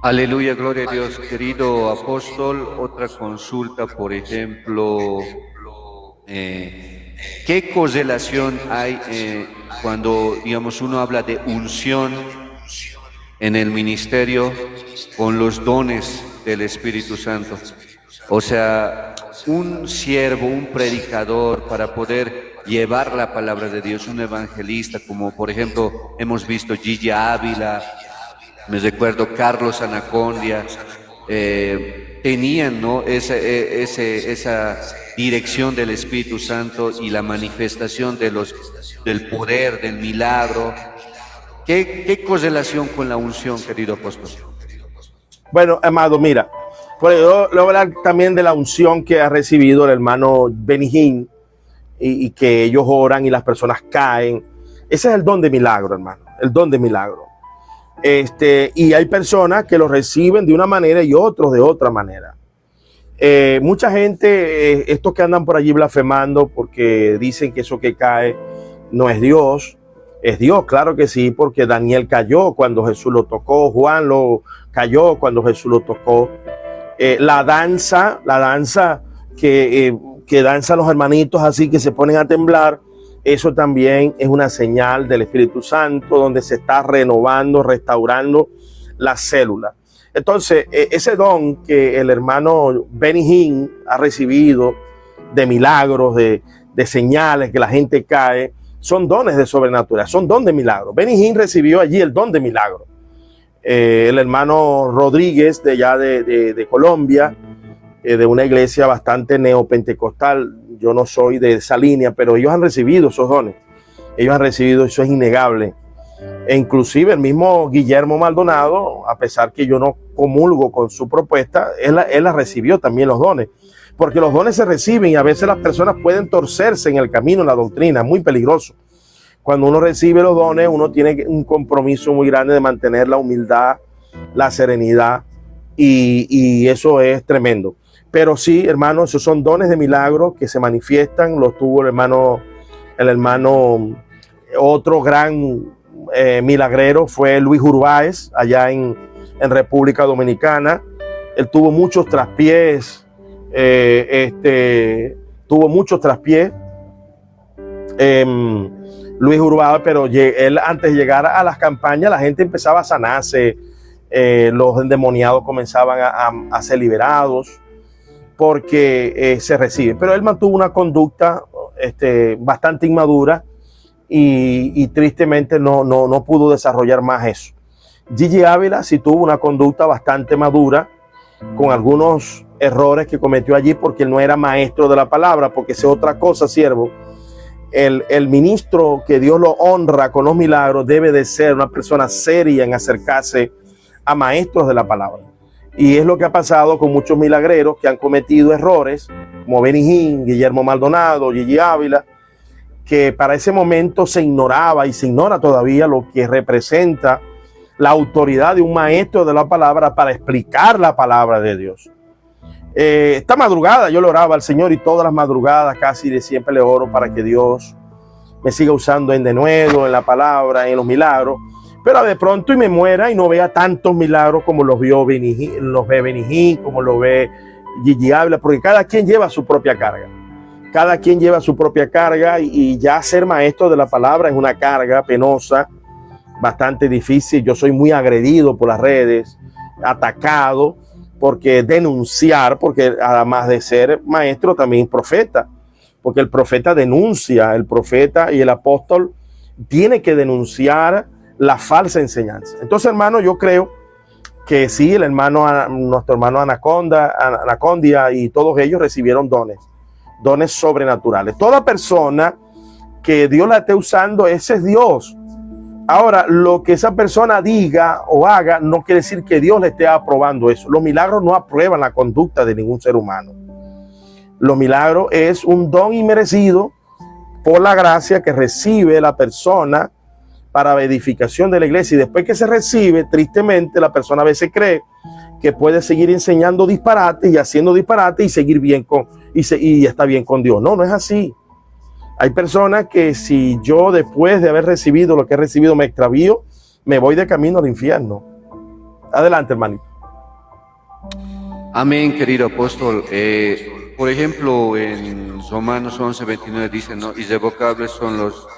Aleluya, gloria a Dios. Querido apóstol, otra consulta, por ejemplo, ¿qué correlación hay cuando, digamos, uno habla de unción en el ministerio con los dones del Espíritu Santo? O sea, un siervo, un predicador, para poder llevar la palabra de Dios, un evangelista, como por ejemplo hemos visto Gigi Ávila, me recuerdo Carlos Anacondia, tenían, ¿no?, esa dirección del Espíritu Santo y la manifestación del poder, del milagro. ¿Qué correlación con la unción, querido apóstol? Bueno, amado, mira, yo le voy a hablar también de la unción que ha recibido el hermano Benny Hinn, y que ellos oran y las personas caen. Ese es el don de milagro, hermano, el don de milagro. Y hay personas que lo reciben de una manera y otros de otra manera. Mucha gente, estos que andan por allí blasfemando porque dicen que eso que cae no es Dios. Es Dios, claro que sí, porque Daniel cayó cuando Jesús lo tocó, Juan lo cayó cuando Jesús lo tocó. La danza que danzan los hermanitos así, que se ponen a temblar, eso también es una señal del Espíritu Santo, donde se está renovando, restaurando las células. Entonces, ese don que el hermano Benny Hinn ha recibido de milagros, de señales, que la gente cae, son dones de sobrenatural, son don de milagro. Benny Hinn recibió allí el don de milagro. El hermano Rodríguez de allá de Colombia, de una iglesia bastante neopentecostal, yo no soy de esa línea, pero ellos han recibido esos dones. Ellos han recibido, eso es innegable. E inclusive el mismo Guillermo Maldonado, a pesar que yo no comulgo con su propuesta, él la recibió también los dones. Porque los dones se reciben y a veces las personas pueden torcerse en el camino, en la doctrina, muy peligroso. Cuando uno recibe los dones, uno tiene un compromiso muy grande de mantener la humildad, la serenidad, y eso es tremendo. Pero sí, hermano, esos son dones de milagro que se manifiestan. Los tuvo el hermano, otro gran milagrero fue Luis Urbáez, allá en República Dominicana. Él tuvo muchos traspiés, Luis Urbáez, pero él, antes de llegar a las campañas, la gente empezaba a sanarse, los endemoniados comenzaban a ser liberados, porque se recibe. Pero él mantuvo una conducta bastante inmadura y tristemente no pudo desarrollar más eso. Gigi Ávila sí tuvo una conducta bastante madura, con algunos errores que cometió allí, porque él no era maestro de la palabra, porque es otra cosa, siervo. El ministro que Dios lo honra con los milagros debe de ser una persona seria en acercarse a maestros de la palabra. Y es lo que ha pasado con muchos milagreros que han cometido errores, como Benny Hinn, Guillermo Maldonado, Gigi Ávila, que para ese momento se ignoraba y se ignora todavía lo que representa la autoridad de un maestro de la palabra para explicar la palabra de Dios. Esta madrugada yo le oraba al Señor, y todas las madrugadas casi de siempre le oro para que Dios me siga usando en denuedo, en la palabra, en los milagros, pero de pronto y me muera y no vea tantos milagros como los ve Benny Hinn, como lo ve Gigi Ávila, porque cada quien lleva su propia carga. Cada quien lleva su propia carga, y ya ser maestro de la palabra es una carga penosa, bastante difícil. Yo soy muy agredido por las redes, atacado, porque denunciar, porque además de ser maestro también profeta, porque el profeta denuncia, el profeta y el apóstol tiene que denunciar la falsa enseñanza. Entonces, hermano, yo creo que sí, nuestro hermano Anacondia y todos ellos recibieron dones sobrenaturales. Toda persona que Dios la esté usando, ese es Dios. Ahora, lo que esa persona diga o haga no quiere decir que Dios le esté aprobando eso. Los milagros no aprueban la conducta de ningún ser humano. Los milagros es un don inmerecido por la gracia que recibe la persona para edificación de la iglesia. Y después que se recibe, tristemente, la persona a veces cree que puede seguir enseñando disparates y haciendo disparates y seguir bien y está bien con Dios. No es así. Hay personas que si yo, después de haber recibido lo que he recibido, me extravío, me voy de camino al infierno. Adelante, hermanito. Amén, querido apóstol. Por ejemplo, en Romanos 11:29 dice, ¿no? Irrevocables son los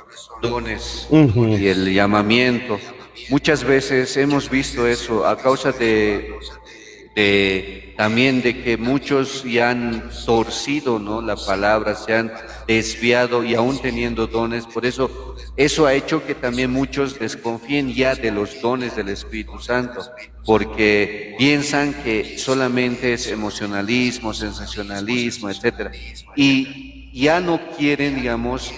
dones y el llamamiento. Muchas veces hemos visto eso a causa también de que muchos ya han torcido, ¿no?, la palabra, se han desviado, y aún teniendo dones. Por eso ha hecho que también muchos desconfíen ya de los dones del Espíritu Santo, porque piensan que solamente es emocionalismo, sensacionalismo, etcétera, y ya no quieren, digamos,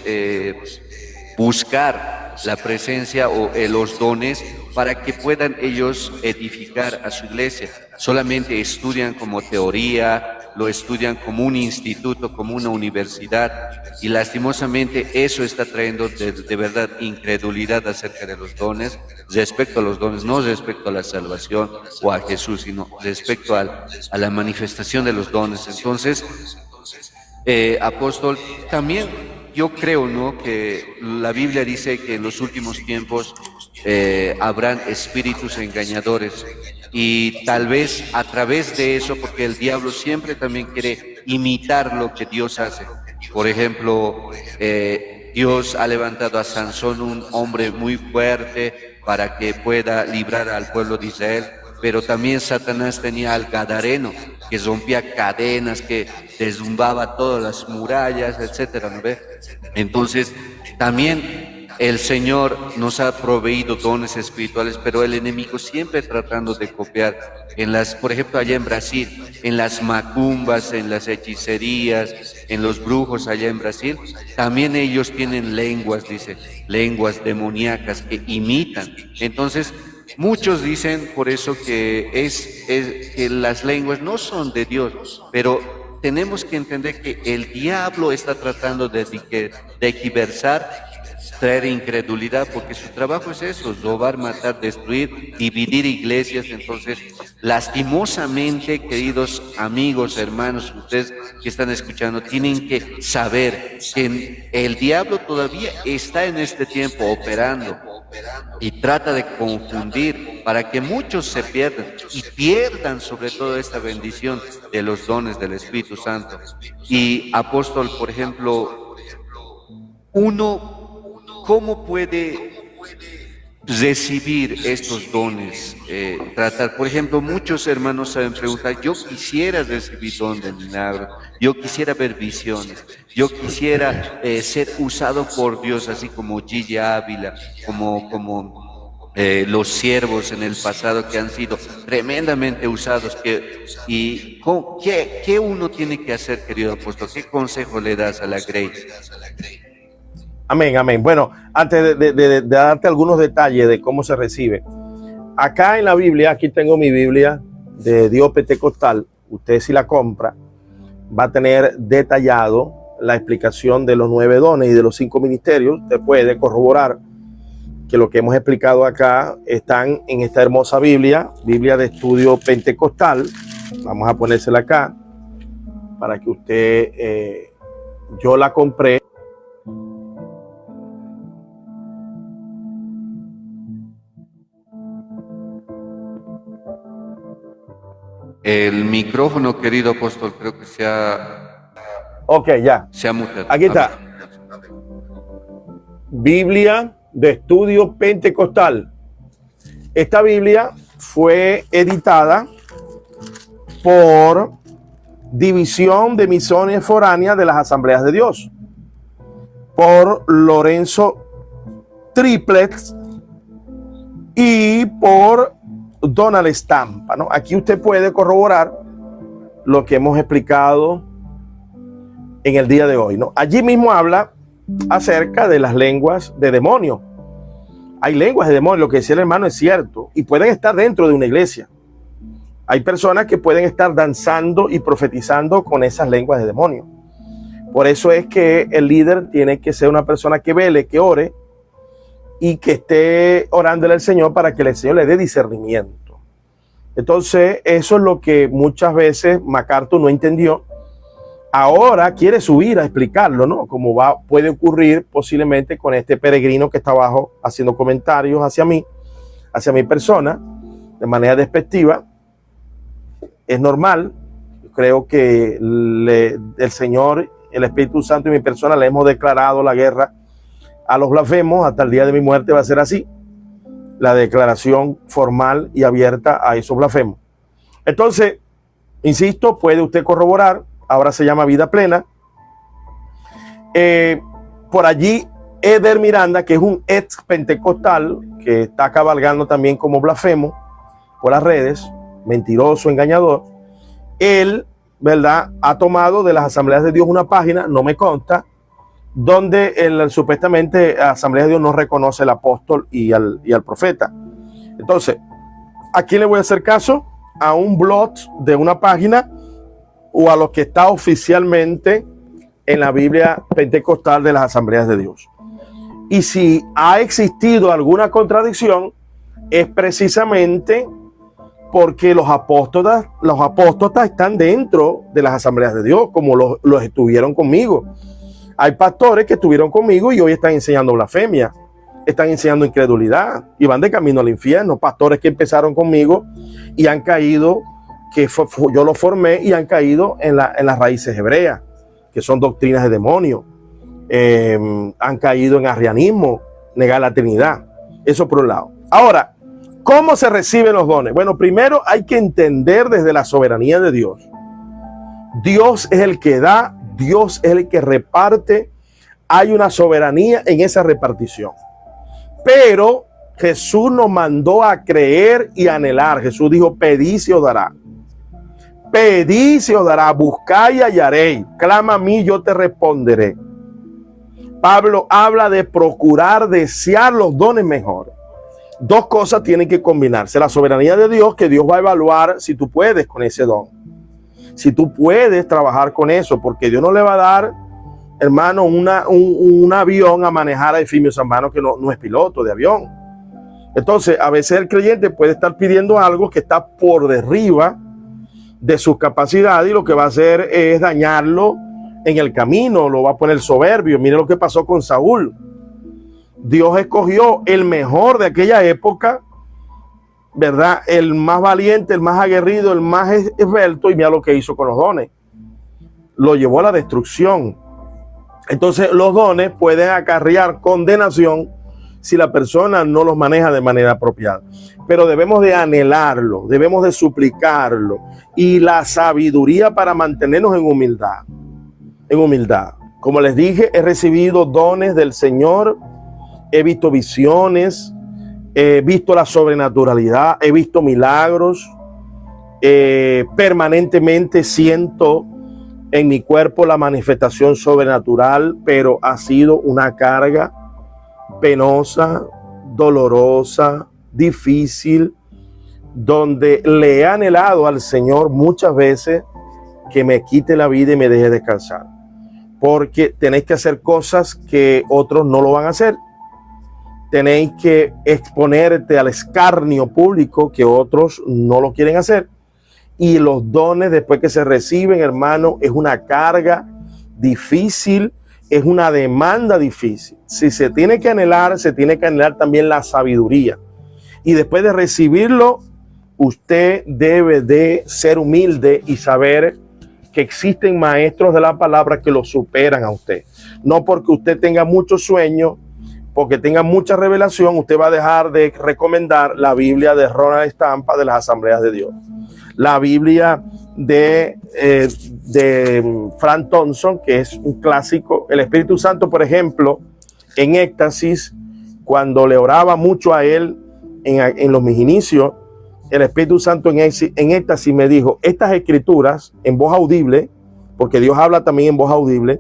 buscar la presencia o los dones para que puedan ellos edificar a su iglesia. Solamente estudian como teoría, lo estudian como un instituto, como una universidad, y lastimosamente eso está trayendo de verdad incredulidad acerca de los dones, respecto a los dones, no respecto a la salvación o a Jesús, sino respecto a la manifestación de los dones. Entonces, apóstol, también yo creo, ¿no?, que la Biblia dice que en los últimos tiempos habrán espíritus engañadores, y tal vez a través de eso, porque el diablo siempre también quiere imitar lo que Dios hace. Por ejemplo, Dios ha levantado a Sansón, un hombre muy fuerte, para que pueda librar al pueblo de Israel, pero también Satanás tenía al Gadareno, que rompía cadenas, que derrumbaba todas las murallas, etcétera, ¿no ve? Entonces, también el Señor nos ha proveído dones espirituales, pero el enemigo siempre tratando de copiar por ejemplo, allá en Brasil, en las macumbas, en las hechicerías, en los brujos allá en Brasil, también ellos tienen lenguas, dice, lenguas demoníacas que imitan. Entonces, muchos dicen por eso que las lenguas no son de Dios, pero tenemos que entender que el diablo está tratando de tergiversar, traer incredulidad, porque su trabajo es eso: robar, matar, destruir, dividir iglesias. Entonces, lastimosamente, queridos amigos, hermanos, ustedes que están escuchando, tienen que saber que el diablo todavía está en este tiempo operando y trata de confundir para que muchos se pierdan y pierdan sobre todo esta bendición de los dones del Espíritu Santo. Y apóstol, por ejemplo, ¿cómo puede recibir estos dones? Tratar, por ejemplo, muchos hermanos saben preguntar: yo quisiera recibir don de milagro, yo quisiera ver visiones, yo quisiera ser usado por Dios, así como Gigi Ávila, como los siervos en el pasado que han sido tremendamente usados. ¿Qué uno tiene que hacer, querido apóstol? ¿Qué consejo le das a la Grace? Amén, amén. Bueno, antes de darte algunos detalles de cómo se recibe, acá en la Biblia, aquí tengo mi Biblia de Dios Pentecostal. Usted, si la compra, va a tener detallado la explicación de los 9 dones y de los 5 ministerios. Usted puede corroborar que lo que hemos explicado acá están en esta hermosa Biblia de estudio pentecostal. Vamos a ponérsela acá para que usted, yo la compré. El micrófono, querido apóstol, creo que se ha... Ok, ya. Se ha mutado. Aquí está. Biblia de estudio pentecostal. Esta Biblia fue editada por División de Misiones Foráneas de las Asambleas de Dios, por Lorenzo Triplex y por Donald Stampa, ¿no? Aquí usted puede corroborar lo que hemos explicado en el día de hoy, ¿no? Allí mismo habla acerca de las lenguas de demonio. Hay lenguas de demonio, lo que decía el hermano es cierto, y pueden estar dentro de una iglesia. Hay personas que pueden estar danzando y profetizando con esas lenguas de demonio. Por eso es que el líder tiene que ser una persona que vele, que ore, y que esté orándole al Señor para que el Señor le dé discernimiento. Entonces, eso es lo que muchas veces MacArthur no entendió. Ahora quiere subir a explicarlo, ¿no? Como puede ocurrir posiblemente con este peregrino que está abajo haciendo comentarios hacia mí, hacia mi persona, de manera despectiva. Es normal. Creo que el Señor, el Espíritu Santo y mi persona le hemos declarado la guerra a los blasfemos. Hasta el día de mi muerte va a ser así, la declaración formal y abierta a esos blasfemos. Entonces, insisto, puede usted corroborar. Ahora se llama Vida Plena. Por allí, Eder Miranda, que es un ex pentecostal que está cabalgando también como blasfemo por las redes, mentiroso, engañador. Él, ¿verdad?, ha tomado de las Asambleas de Dios una página, no me consta, donde supuestamente la Asamblea de Dios no reconoce al apóstol y al profeta. Entonces, ¿a quién le voy a hacer caso? A un blog de una página o a lo que está oficialmente en la Biblia pentecostal de las Asambleas de Dios. Y si ha existido alguna contradicción, es precisamente porque los apóstotas están dentro de las Asambleas de Dios, como los estuvieron conmigo. Hay pastores que estuvieron conmigo y hoy están enseñando blasfemia, están enseñando incredulidad y van de camino al infierno. Pastores que empezaron conmigo y han caído, yo los formé y han caído en las raíces hebreas, que son doctrinas de demonio. Han caído en arrianismo, negar la Trinidad. Eso por un lado. Ahora, ¿Cómo se reciben los dones? Bueno, primero hay que entender desde la soberanía de Dios. Dios es el que da, Dios es el que reparte. Hay una soberanía en esa repartición. Pero Jesús nos mandó a creer y anhelar. Jesús dijo, pedid y se os dará. Pedid y se os dará, buscad y hallaréis. Clama a mí, yo te responderé. Pablo habla de procurar, desear los dones mejor. Dos cosas tienen que combinarse. La soberanía de Dios, que Dios va a evaluar si tú puedes con ese don. Si tú puedes trabajar con eso, porque Dios no le va a dar, hermano, un avión a manejar a Efimio Zambano que no es piloto de avión. Entonces, a veces el creyente puede estar pidiendo algo que está por derriba de sus capacidades y lo que va a hacer es dañarlo en el camino, lo va a poner soberbio. Mire lo que pasó con Saúl. Dios escogió el mejor de aquella época, ¿verdad? El más valiente, el más aguerrido, el más esbelto, y mira lo que hizo con los dones. Lo llevó a la destrucción. Entonces los dones pueden acarrear condenación si la persona no los maneja de manera apropiada. Pero debemos de anhelarlo, debemos de suplicarlo, y la sabiduría para mantenernos en humildad. En humildad. Como les dije, he recibido dones del Señor, he visto visiones, he visto la sobrenaturalidad, he visto milagros, permanentemente siento en mi cuerpo la manifestación sobrenatural, pero ha sido una carga penosa, dolorosa, difícil, donde le he anhelado al Señor muchas veces que me quite la vida y me deje descansar, porque tenéis que hacer cosas que otros no lo van a hacer. Tenéis que exponerte al escarnio público que otros no lo quieren hacer. Y los dones, después que se reciben, hermano, es una carga difícil, es una demanda difícil. Si se tiene que anhelar también la sabiduría. Y después de recibirlo, usted debe de ser humilde y saber que existen maestros de la palabra que lo superan a usted. No porque usted tenga mucho sueño, porque tenga mucha revelación, usted va a dejar de recomendar la Biblia de Ronald Stampa de las Asambleas de Dios, la Biblia de Frank Thompson, que es un clásico. El Espíritu Santo, por ejemplo, en Éxtasis, cuando le oraba mucho a él en mis inicios, el Espíritu Santo en Éxtasis me dijo, estas escrituras en voz audible, porque Dios habla también en voz audible,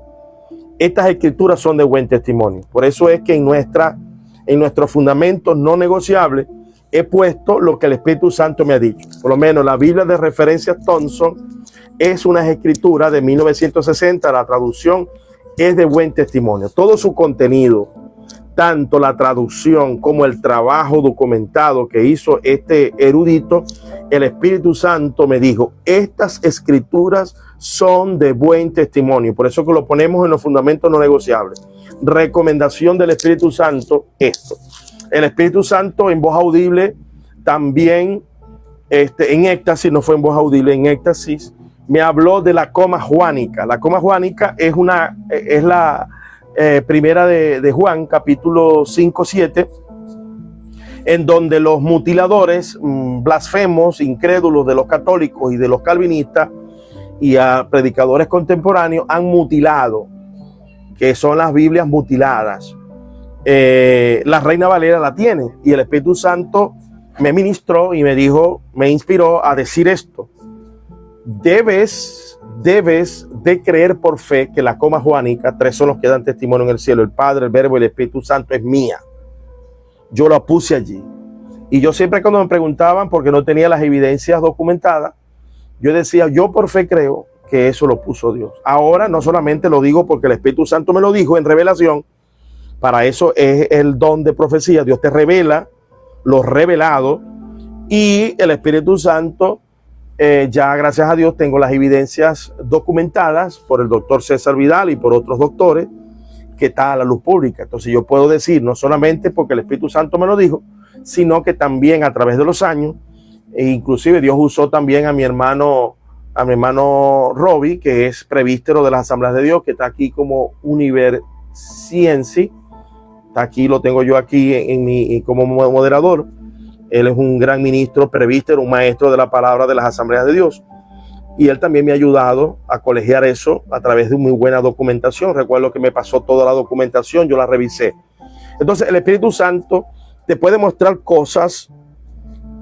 estas escrituras son de buen testimonio. Por eso es que en nuestros fundamentos no negociables he puesto lo que el Espíritu Santo me ha dicho. Por lo menos la Biblia de referencia Thompson es una escritura de 1960. La traducción es de buen testimonio. Todo su contenido, tanto la traducción como el trabajo documentado que hizo este erudito, el Espíritu Santo me dijo, estas escrituras son de buen testimonio. Por eso que lo ponemos en los fundamentos no negociables. Recomendación del Espíritu Santo, esto. El Espíritu Santo en voz audible también, en Éxtasis, no fue en voz audible, en Éxtasis, me habló de la coma juánica. La coma juánica es la primera de Juan, capítulo 5-7, en donde los mutiladores, blasfemos, incrédulos de los católicos y de los calvinistas y a predicadores contemporáneos han mutilado, que son las Biblias mutiladas. La Reina Valera la tiene, y el Espíritu Santo me ministró y me dijo, me inspiró a decir esto: debes de creer por fe que la coma juánica, tres son los que dan testimonio en el cielo, el Padre, el Verbo y el Espíritu Santo, es mía. Yo la puse allí. Y yo siempre, cuando me preguntaban, porque no tenía las evidencias documentadas, yo decía, yo por fe creo que eso lo puso Dios. Ahora no solamente lo digo porque el Espíritu Santo me lo dijo en revelación, para eso es el don de profecía. Dios te revela lo revelado, y el Espíritu Santo, ya gracias a Dios tengo las evidencias documentadas por el doctor César Vidal y por otros doctores, que está a la luz pública. Entonces yo puedo decir, no solamente porque el Espíritu Santo me lo dijo, sino que también a través de los años, e inclusive Dios usó también a mi hermano Robbie, que es presbítero de las Asambleas de Dios, que está aquí como Universiense. Está aquí, lo tengo yo aquí como moderador. Él es un gran ministro, presbítero, un maestro de la palabra de las Asambleas de Dios. Y él también me ha ayudado a colegiar eso a través de muy buena documentación. Recuerdo que me pasó toda la documentación, yo la revisé. Entonces el Espíritu Santo te puede mostrar cosas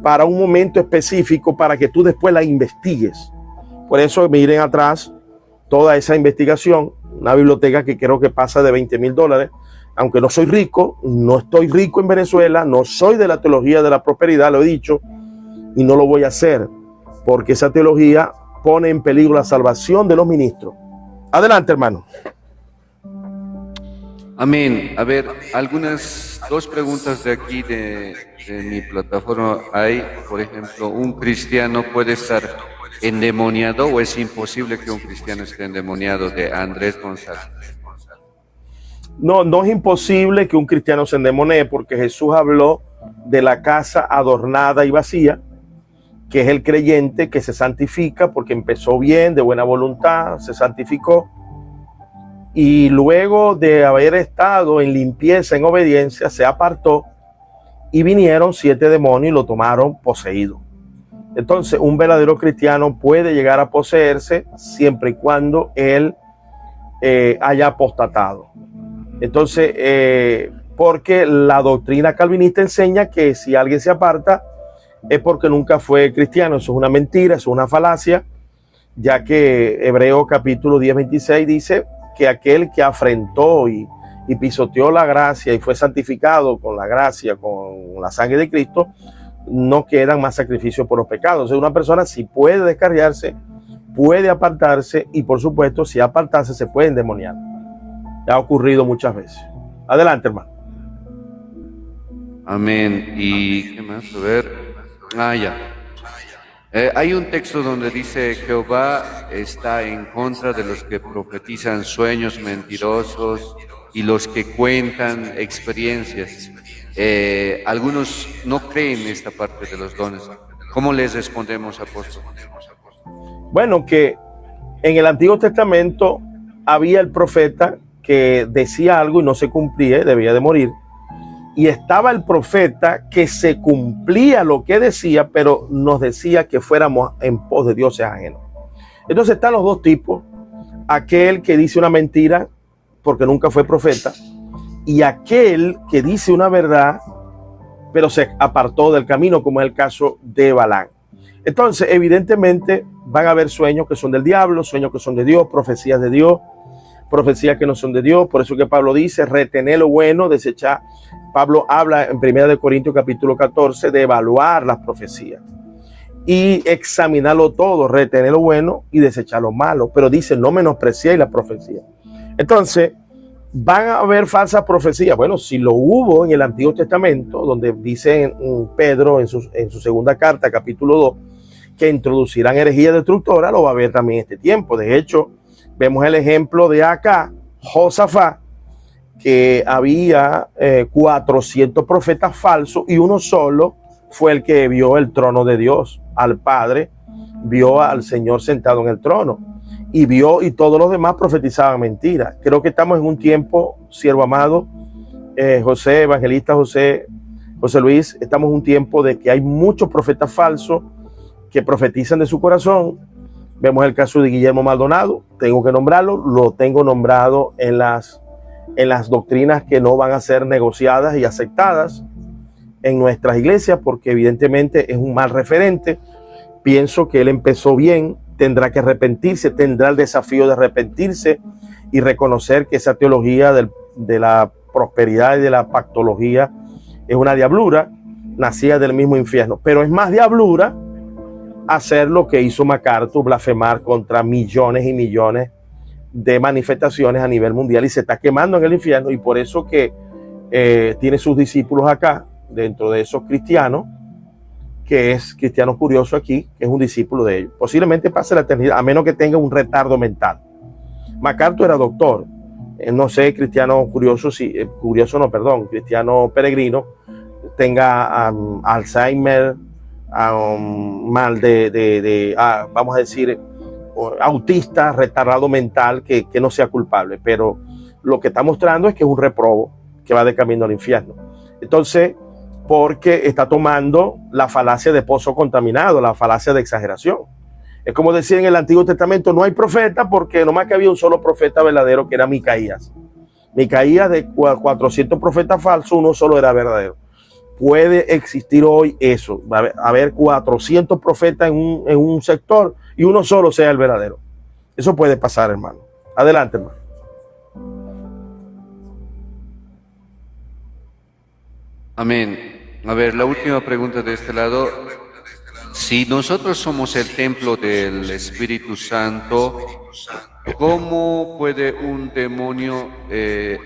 para un momento específico para que tú después la investigues. Por eso miren atrás toda esa investigación, una biblioteca que creo que pasa de $20,000. Aunque no soy rico, no estoy rico en Venezuela, no soy de la teología de la prosperidad, lo he dicho, y no lo voy a hacer, porque esa teología pone en peligro la salvación de los ministros. Adelante, hermano. Amén. A ver, dos preguntas de aquí de mi plataforma. Hay, por ejemplo, ¿un cristiano puede estar endemoniado o es imposible que un cristiano esté endemoniado? De Andrés González. No, no es imposible que un cristiano se endemonee, porque Jesús habló de la casa adornada y vacía, que es el creyente que se santifica porque empezó bien, de buena voluntad, se santificó, y luego de haber estado en limpieza, en obediencia, se apartó, y vinieron 7 demonios y lo tomaron poseído. Entonces, un verdadero cristiano puede llegar a poseerse siempre y cuando él haya apostatado. Entonces, porque la doctrina calvinista enseña que si alguien se aparta es porque nunca fue cristiano. Eso es una mentira, eso es una falacia, ya que Hebreos capítulo 10:26 dice que aquel que afrentó y pisoteó la gracia y fue santificado con la gracia, con la sangre de Cristo, no quedan más sacrificios por los pecados. O sea, una persona sí puede descarriarse, puede apartarse, y por supuesto, si apartarse se puede endemoniar. Ha ocurrido muchas veces. Adelante, hermano. Amén. ¿Y qué más? A ver. Ya. Hay un texto donde dice: Jehová está en contra de los que profetizan sueños mentirosos y los que cuentan experiencias. Algunos no creen esta parte de los dones. ¿Cómo les respondemos, apóstol? Bueno, que en el Antiguo Testamento había el profeta que decía algo y no se cumplía, debía de morir. Y estaba el profeta que se cumplía lo que decía, pero nos decía que fuéramos en pos de dioses ajenos. Entonces están los dos tipos: aquel que dice una mentira porque nunca fue profeta, y aquel que dice una verdad pero se apartó del camino, como es el caso de Balaam. Entonces, evidentemente, van a haber sueños que son del diablo, sueños que son de Dios, profecías de Dios, profecías que no son de Dios. Por eso que Pablo dice: retener lo bueno, desechar. Pablo habla en 1 Corintios capítulo 14 de evaluar las profecías y examinarlo todo, retener lo bueno y desechar lo malo. Pero dice: no menospreciéis la profecía. Entonces, van a haber falsas profecías. Bueno, si lo hubo en el Antiguo Testamento, donde dice Pedro en su segunda carta, capítulo 2, que introducirán herejía destructora, lo va a haber también en este tiempo. De hecho, vemos el ejemplo de acá, Josafat, que había 400 profetas falsos y uno solo fue el que vio el trono de Dios, al Padre, vio al Señor sentado en el trono. Y todos los demás profetizaban mentiras. Creo que estamos en un tiempo, siervo amado, José, evangelista José Luis, estamos en un tiempo de que hay muchos profetas falsos que profetizan de su corazón. Vemos el caso de Guillermo Maldonado, tengo que nombrarlo, lo tengo nombrado en las doctrinas que no van a ser negociadas y aceptadas en nuestras iglesias, porque evidentemente es un mal referente. Pienso que él empezó bien, tendrá que arrepentirse, tendrá el desafío de arrepentirse y reconocer que esa teología de la prosperidad y de la pactología es una diablura, nacida del mismo infierno. Pero es más diablura hacer lo que hizo MacArthur, blasfemar contra millones y millones de manifestaciones a nivel mundial, y se está quemando en el infierno. Y por eso que tiene sus discípulos acá, dentro de esos cristianos, que es cristiano curioso aquí, que es un discípulo de ellos. Posiblemente pase la eternidad, a menos que tenga un retardo mental. MacArthur era doctor. No sé, cristiano curioso, cristiano peregrino, tenga Alzheimer, mal vamos a decir, autista, retardado mental, que no sea culpable. Pero lo que está mostrando es que es un reprobo que va de camino al infierno. Entonces, porque está tomando la falacia de pozo contaminado, la falacia de exageración. Es como decía en el Antiguo Testamento, no hay profeta porque nomás que había un solo profeta verdadero, que era Micaías. Micaías, de 400 profetas falsos, uno solo era verdadero. Puede existir hoy eso, va a haber 400 profetas en un sector y uno solo sea el verdadero. Eso puede pasar, hermano. Adelante, hermano. Amén. A ver, la última pregunta de este lado. Si nosotros somos el templo del Espíritu Santo, ¿cómo puede un demonio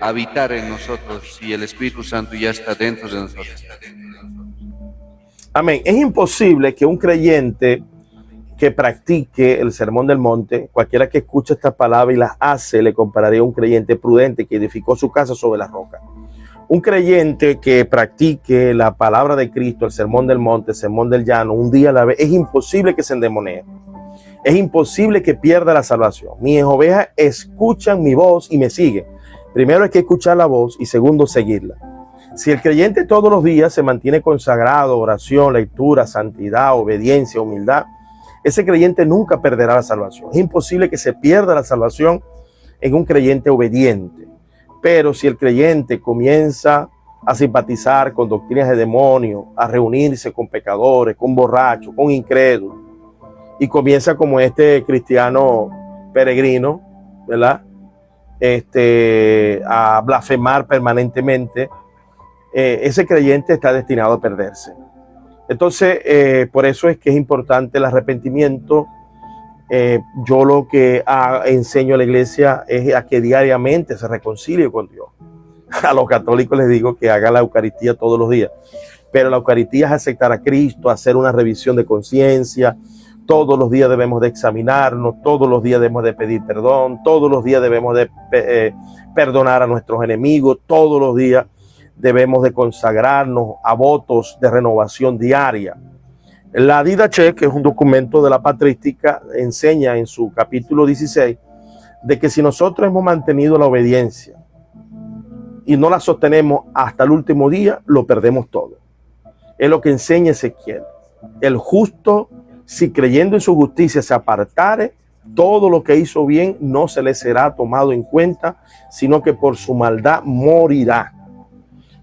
habitar en nosotros si el Espíritu Santo ya está dentro de nosotros? Amén. Es imposible que un creyente que practique el Sermón del Monte, cualquiera que escuche estas palabras y las hace, le compararía a un creyente prudente que edificó su casa sobre la roca. Un creyente que practique la palabra de Cristo, el Sermón del Monte, el Sermón del Llano, un día a la vez, es imposible que se endemonee. Es imposible que pierda la salvación. Mis ovejas escuchan mi voz y me siguen. Primero hay que escuchar la voz y segundo, seguirla. Si el creyente todos los días se mantiene consagrado, oración, lectura, santidad, obediencia, humildad, ese creyente nunca perderá la salvación. Es imposible que se pierda la salvación en un creyente obediente. Pero si el creyente comienza a simpatizar con doctrinas de demonios, a reunirse con pecadores, con borrachos, con incrédulos, y comienza como este cristiano peregrino, ¿verdad? A blasfemar permanentemente, ese creyente está destinado a perderse. Entonces, por eso es que es importante el arrepentimiento. Yo lo que enseño a la iglesia es a que diariamente se reconcilie con Dios. A los católicos les digo que hagan la Eucaristía todos los días, pero la Eucaristía es aceptar a Cristo, hacer una revisión de conciencia. Todos los días debemos de examinarnos, todos los días debemos de pedir perdón, todos los días debemos de perdonar a nuestros enemigos, todos los días debemos de consagrarnos a votos de renovación diaria. La Didache, que es un documento de la patrística, enseña en su capítulo 16 de que si nosotros hemos mantenido la obediencia y no la sostenemos hasta el último día, lo perdemos todo. Es lo que enseña Ezequiel. El justo, si creyendo en su justicia se apartare, todo lo que hizo bien no se le será tomado en cuenta, sino que por su maldad morirá.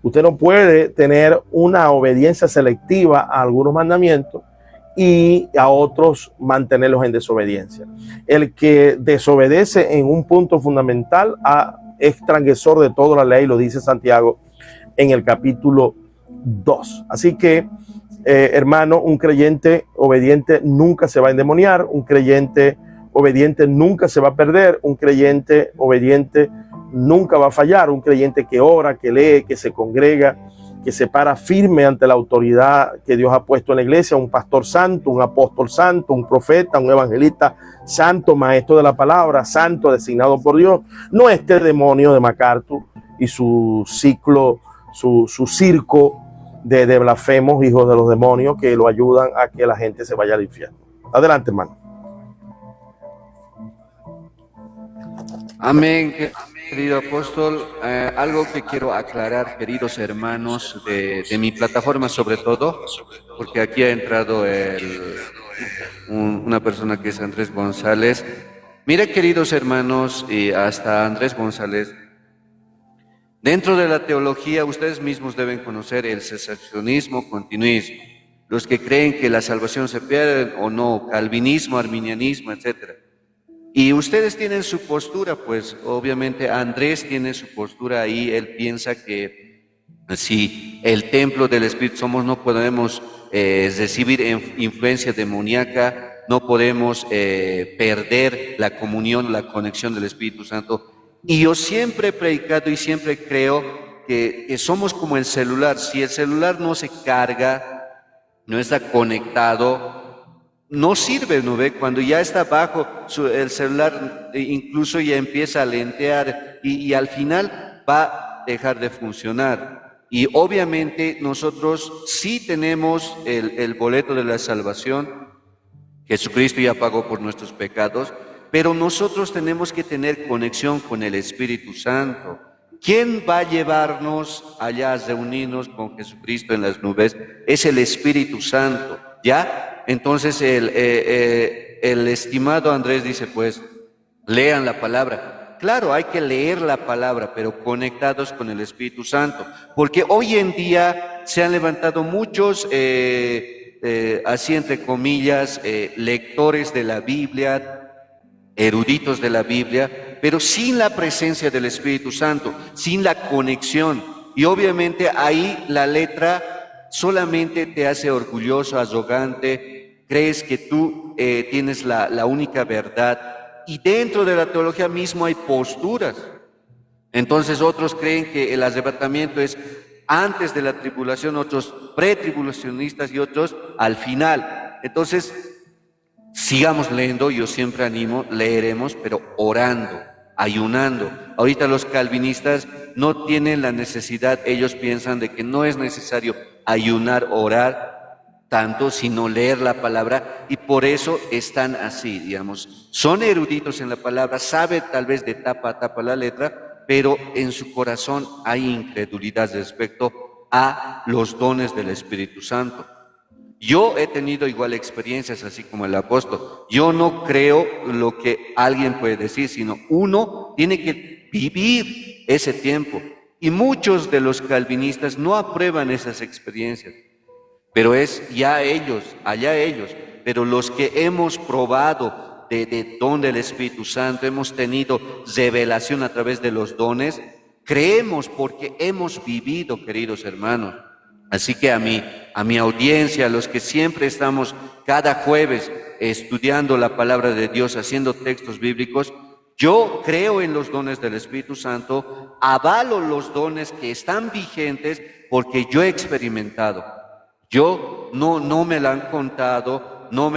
Usted no puede tener una obediencia selectiva a algunos mandamientos y a otros mantenerlos en desobediencia. El que desobedece en un punto fundamental es transgresor de toda la ley, lo dice Santiago en el capítulo 2. Así que, hermano, un creyente obediente nunca se va a endemoniar, un creyente obediente nunca se va a perder, un creyente obediente nunca va a fallar, un creyente que ora, que lee, que se congrega, que se para firme ante la autoridad que Dios ha puesto en la iglesia, un pastor santo, un apóstol santo, un profeta, un evangelista santo, maestro de la palabra, santo designado por Dios, no este demonio de MacArthur y su ciclo, su circo de blasfemos, hijos de los demonios, que lo ayudan a que la gente se vaya al infierno. Adelante, hermano. Amén, querido apóstol. Algo que quiero aclarar, queridos hermanos, de mi plataforma sobre todo, porque aquí ha entrado una persona que es Andrés González. Mira, queridos hermanos, y hasta Andrés González, dentro de la teología ustedes mismos deben conocer el cesacionismo, continuismo, los que creen que la salvación se pierde o no, calvinismo, arminianismo, etcétera. Y ustedes tienen su postura, pues obviamente Andrés tiene su postura ahí, él piensa que si el templo del Espíritu somos, no podemos recibir influencia demoníaca, no podemos perder la comunión, la conexión del Espíritu Santo. Y yo siempre he predicado y siempre creo que somos como el celular. Si el celular no se carga, no está conectado, no sirve, ¿no ve? Cuando ya está bajo el celular, incluso ya empieza a lentear y al final va a dejar de funcionar. Y obviamente nosotros sí tenemos el boleto de la salvación. Jesucristo ya pagó por nuestros pecados, pero nosotros tenemos que tener conexión con el Espíritu Santo. ¿Quién va a llevarnos allá a reunirnos con Jesucristo en las nubes? Es el Espíritu Santo, ¿ya? Entonces el estimado Andrés dice, pues, lean la palabra. Claro, hay que leer la palabra, pero conectados con el Espíritu Santo, porque hoy en día se han levantado muchos, así entre comillas, lectores de la Biblia, eruditos de la Biblia, pero sin la presencia del Espíritu Santo, sin la conexión. Y obviamente ahí la letra solamente te hace orgulloso, arrogante, crees que tú tienes la única verdad. Y dentro de la teología mismo hay posturas. Entonces otros creen que el arrebatamiento es antes de la tribulación, otros pretribulacionistas y otros al final. Entonces, sigamos leyendo, yo siempre animo, leeremos, pero orando, ayunando. Ahorita los calvinistas no tienen la necesidad, ellos piensan de que no es necesario ayunar, orar tanto, sino leer la palabra, y por eso están así, digamos. Son eruditos en la palabra, saben tal vez de tapa a tapa la letra, pero en su corazón hay incredulidad respecto a los dones del Espíritu Santo. Yo he tenido igual experiencias así como el apóstol. Yo no creo lo que alguien puede decir, sino uno tiene que vivir ese tiempo. Y muchos de los calvinistas no aprueban esas experiencias, pero es ya ellos, allá ellos. Pero los que hemos probado de don del Espíritu Santo, hemos tenido revelación a través de los dones, creemos porque hemos vivido, queridos hermanos. Así que a mi audiencia, a los que siempre estamos cada jueves estudiando la palabra de Dios, haciendo textos bíblicos, yo creo en los dones del Espíritu Santo, avalo los dones que están vigentes porque yo he experimentado. Yo no me lo han contado, no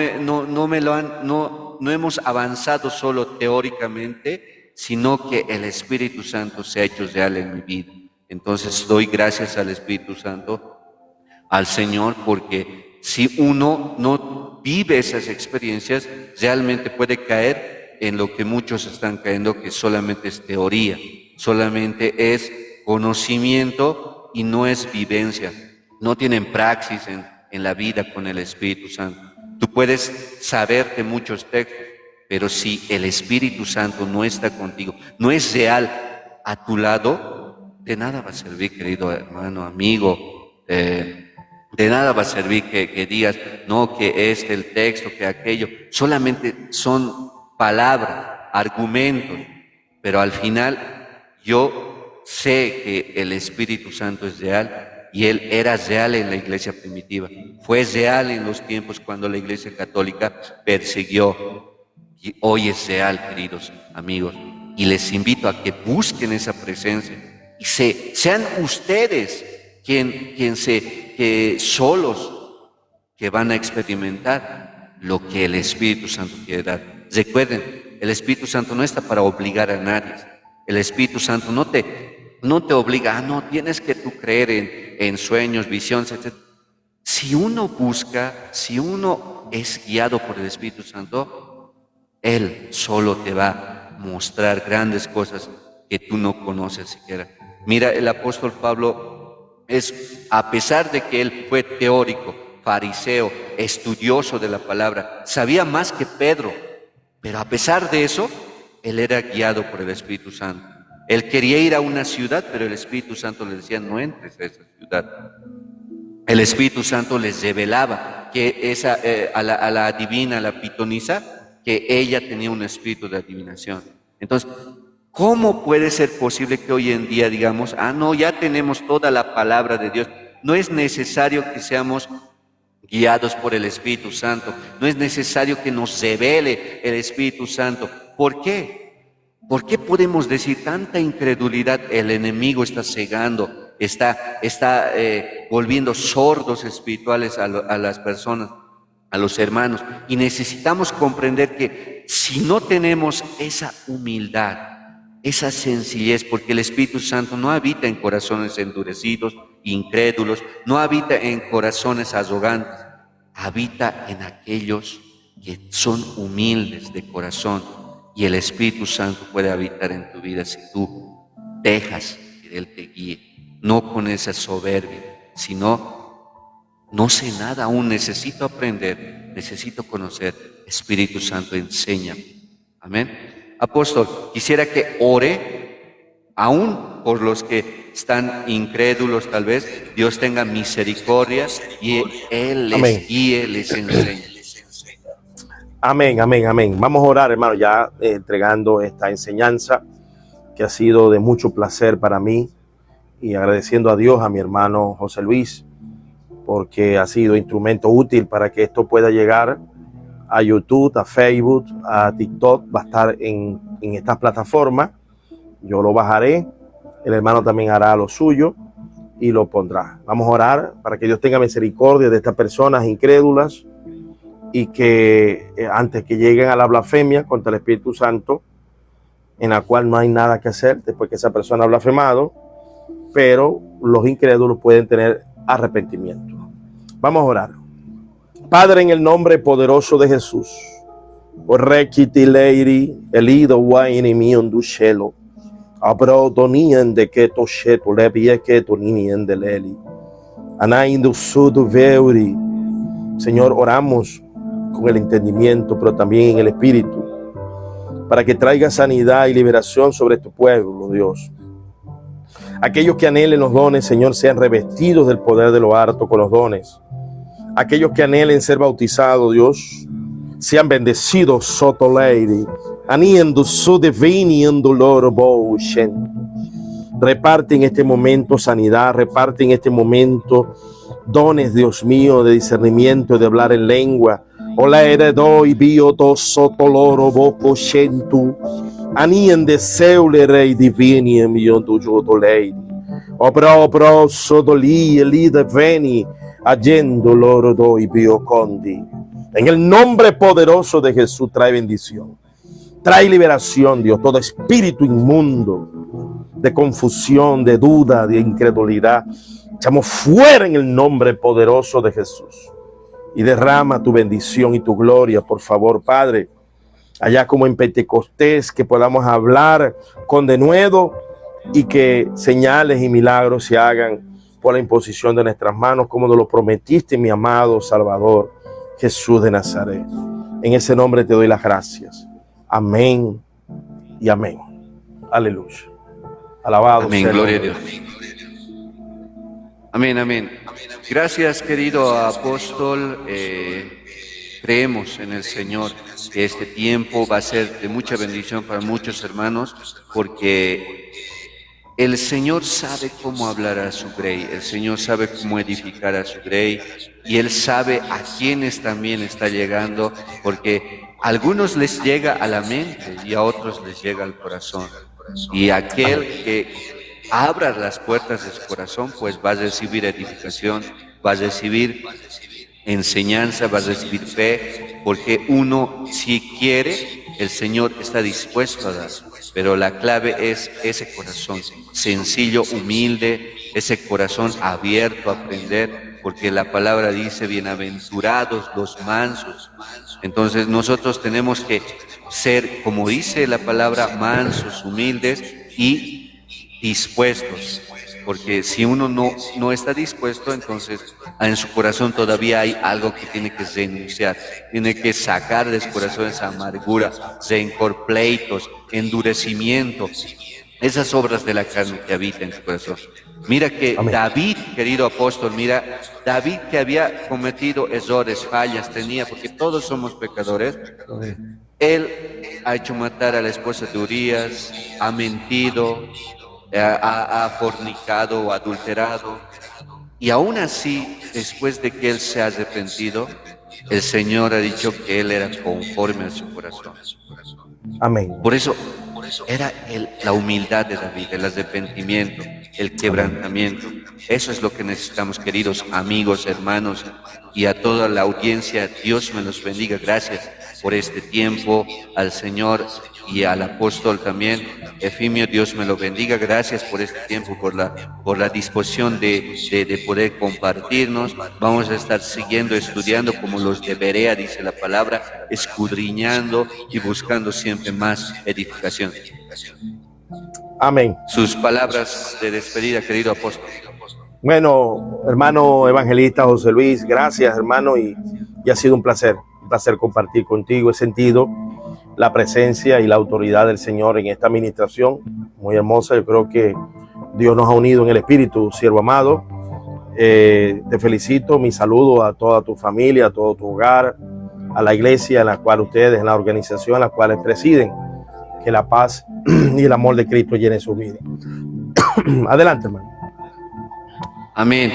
hemos avanzado solo teóricamente, sino que el Espíritu Santo se ha hecho real en mi vida. Entonces doy gracias al Espíritu Santo, al Señor, porque si uno no vive esas experiencias, realmente puede caer en lo que muchos están cayendo, que solamente es teoría, solamente es conocimiento y no es vivencia. No tienen praxis en la vida con el Espíritu Santo. Tú puedes saberte muchos textos, pero si el Espíritu Santo no está contigo, no es real a tu lado, de nada va a servir, querido hermano, amigo, de nada va a servir que digas, no, que el texto, que aquello. Solamente son palabras, argumentos, pero al final yo sé que el Espíritu Santo es real y Él era real en la iglesia primitiva. Fue real en los tiempos cuando la iglesia católica persiguió. Y hoy es real, queridos amigos. Y les invito a que busquen esa presencia y sean ustedes que solos que van a experimentar lo que el Espíritu Santo quiere dar. Recuerden, el Espíritu Santo no está para obligar a nadie. El Espíritu Santo no te obliga, no, tienes que tú creer en sueños, visiones, etc. Si uno busca, si uno es guiado por el Espíritu Santo, Él solo te va a mostrar grandes cosas que tú no conoces siquiera. Mira, el apóstol Pablo a pesar de que él fue teórico, fariseo, estudioso de la palabra, sabía más que Pedro, pero a pesar de eso, él era guiado por el Espíritu Santo. Él quería ir a una ciudad, pero el Espíritu Santo le decía, no entres a esa ciudad. El Espíritu Santo les revelaba que a la adivina, a la pitonisa, que ella tenía un espíritu de adivinación. Entonces, ¿cómo puede ser posible que hoy en día digamos, no, ya tenemos toda la palabra de Dios? No es necesario que seamos guiados por el Espíritu Santo. No es necesario que nos revele el Espíritu Santo. ¿Por qué? ¿Por qué podemos decir tanta incredulidad? El enemigo está cegando, está volviendo sordos espirituales a las personas, a los hermanos. Y necesitamos comprender que si no tenemos esa humildad, esa sencillez, porque el Espíritu Santo no habita en corazones endurecidos, incrédulos, no habita en corazones arrogantes, habita en aquellos que son humildes de corazón, y el Espíritu Santo puede habitar en tu vida si tú dejas que Él te guíe, no con esa soberbia, sino no sé nada aún, necesito aprender, necesito conocer. Espíritu Santo, enséñame. Amén. Apóstol, quisiera que ore aún por los que están incrédulos, tal vez Dios tenga misericordia y Él les Amén. guíe, les enseñe. Amén, amén, amén. Vamos a orar, hermano, ya entregando esta enseñanza que ha sido de mucho placer para mí y agradeciendo a Dios, a mi hermano José Luis, porque ha sido instrumento útil para que esto pueda llegar a YouTube, a Facebook, a TikTok. Va a estar en estas plataformas. Yo lo bajaré, el hermano también hará lo suyo y lo pondrá. Vamos a orar para que Dios tenga misericordia de estas personas incrédulas y que antes que lleguen a la blasfemia contra el Espíritu Santo, en la cual no hay nada que hacer después que esa persona ha blasfemado, pero los incrédulos pueden tener arrepentimiento. Vamos a orar. Padre, en el nombre poderoso de Jesús, Requiti Leiri, Elido Waini Mion Dushelo, Abro Donien de Keto Sheto, Levie Keto Ninien de Leli, Anaindu Sudu Veuri. Señor, oramos con el entendimiento, pero también en el espíritu, para que traiga sanidad y liberación sobre tu pueblo, Dios. Aquellos que anhelen los dones, Señor, sean revestidos del poder de lo harto con los dones. Aquellos que anhelen ser bautizados, Dios, sean bendecidos, Soto Lady. Aniendo su divini en dolor boshen. Reparte en este momento sanidad, reparte en este momento dones, Dios mío, de discernimiento, de hablar en lengua. Ola heredoi bio to sotoloro boko shentu. Anien de seule rei divini en mion tu jodo lady. Obro sodoli elide veni. Ayendo loro doi bio condi. En el nombre poderoso de Jesús trae bendición. Trae liberación, Dios. Todo espíritu inmundo de confusión, de duda, de incredulidad, echamos fuera en el nombre poderoso de Jesús. Y derrama tu bendición y tu gloria, por favor, Padre. Allá como en Pentecostés, que podamos hablar con denuedo y que señales y milagros se hagan por la imposición de nuestras manos, como nos lo prometiste, mi amado Salvador, Jesús de Nazaret. En ese nombre te doy las gracias. Amén y amén. Aleluya. Alabado Amén, sea gloria a Dios. Amén, amén. Gracias, querido apóstol. Creemos en el Señor que este tiempo va a ser de mucha bendición para muchos hermanos, porque el Señor sabe cómo hablar a su grey, el Señor sabe cómo edificar a su grey, y Él sabe a quienes también está llegando, porque a algunos les llega a la mente y a otros les llega al corazón. Y aquel que abra las puertas de su corazón, pues va a recibir edificación, va a recibir enseñanza, va a recibir fe, porque uno, si quiere, el Señor está dispuesto a dar. Pero la clave es ese corazón sencillo, humilde, ese corazón abierto a aprender, porque la palabra dice, bienaventurados los mansos. Entonces nosotros tenemos que ser, como dice la palabra, mansos, humildes y dispuestos. Porque si uno no está dispuesto, entonces en su corazón todavía hay algo que tiene que renunciar. Tiene que sacar de su corazón esa amargura, rencor, pleitos, endurecimiento, esas obras de la carne que habitan en su corazón. Mira que Amén. David, querido apóstol, mira, David, que había cometido errores, fallas, tenía, porque todos somos pecadores. Él ha hecho matar a la esposa de Urías, ha mentido, ha fornicado o adulterado, y aún así, después de que él se ha arrepentido, el Señor ha dicho que él era conforme a su corazón. Amén. Por eso era la humildad de David, el arrepentimiento, el quebrantamiento. Eso es lo que necesitamos, queridos amigos, hermanos, y a toda la audiencia. Dios me los bendiga. Gracias por este tiempo, al Señor y al apóstol también. Efimio, Dios me lo bendiga. Gracias por este tiempo, por la disposición de poder compartirnos. Vamos a estar siguiendo, estudiando como los de Berea, dice la palabra, escudriñando y buscando siempre más edificación. Amén. Sus palabras de despedida, querido apóstol. Bueno, hermano evangelista José Luis, gracias, hermano, y ha sido un placer compartir contigo. He sentido la presencia y la autoridad del Señor en esta administración, muy hermosa. Yo creo que Dios nos ha unido en el espíritu, siervo amado. Te felicito, mi saludo a toda tu familia, a todo tu hogar, a la iglesia en la cual ustedes, en la organización en la cual presiden. Que la paz y el amor de Cristo llene su vida. Adelante, hermano. Amén.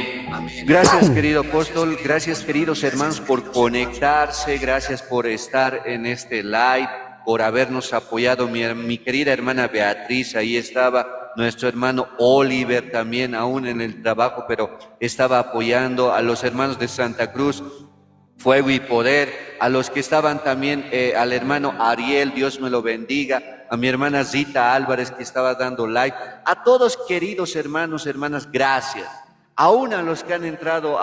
Gracias, querido apóstol. Gracias, queridos hermanos, por conectarse. Gracias por estar en este live, por habernos apoyado. Mi querida hermana Beatriz, ahí estaba. Nuestro hermano Oliver también, aún en el trabajo, pero estaba apoyando. A los hermanos de Santa Cruz, Fuego y Poder, a los que estaban también, al hermano Ariel, Dios me lo bendiga, a mi hermana Zita Álvarez, que estaba dando like, a todos queridos hermanos, hermanas, gracias. Aún a los que han entrado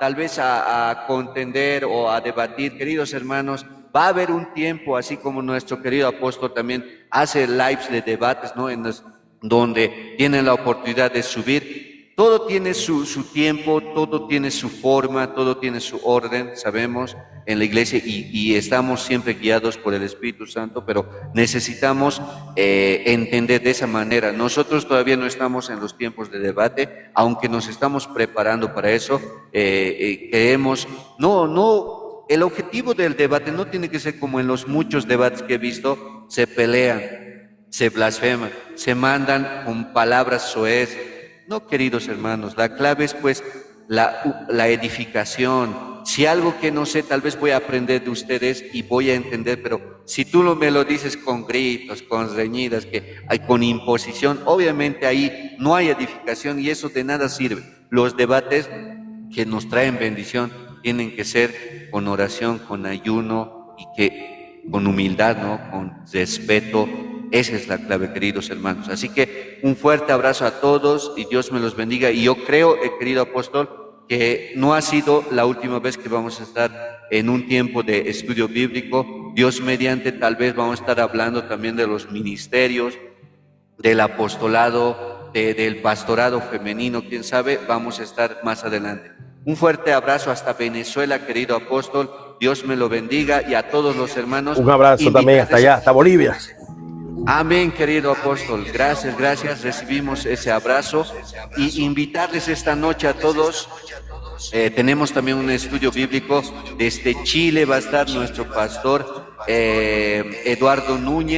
tal vez a contender o a debatir, queridos hermanos, va a haber un tiempo, así como nuestro querido apóstol también hace lives de debates, ¿no? Donde tienen la oportunidad de subir. Todo tiene su tiempo, todo tiene su forma, todo tiene su orden, sabemos, en la iglesia, y estamos siempre guiados por el Espíritu Santo, pero necesitamos entender de esa manera. Nosotros todavía no estamos en los tiempos de debate, aunque nos estamos preparando para eso. Creemos, el objetivo del debate no tiene que ser como en los muchos debates que he visto: se pelean, se blasfeman, se mandan con palabras soez. No, queridos hermanos, la clave es pues la edificación. Si algo que no sé, tal vez voy a aprender de ustedes y voy a entender, pero si tú me lo dices con gritos, con reñidas, con imposición, obviamente ahí no hay edificación y eso de nada sirve. Los debates que nos traen bendición tienen que ser con oración, con ayuno y con humildad, ¿no? Con respeto. Esa es la clave, queridos hermanos. Así que un fuerte abrazo a todos y Dios me los bendiga. Y yo creo, querido apóstol, que no ha sido la última vez que vamos a estar en un tiempo de estudio bíblico. Dios mediante, tal vez vamos a estar hablando también de los ministerios, del apostolado, del pastorado femenino, quién sabe, vamos a estar más adelante. Un fuerte abrazo hasta Venezuela, querido apóstol. Dios me lo bendiga, y a todos los hermanos. Un abrazo también hasta allá, hasta Bolivia. Amén, querido apóstol. Gracias, recibimos ese abrazo. Y invitarles esta noche a todos. Tenemos también un estudio bíblico. Desde Chile va a estar nuestro pastor Eduardo Núñez.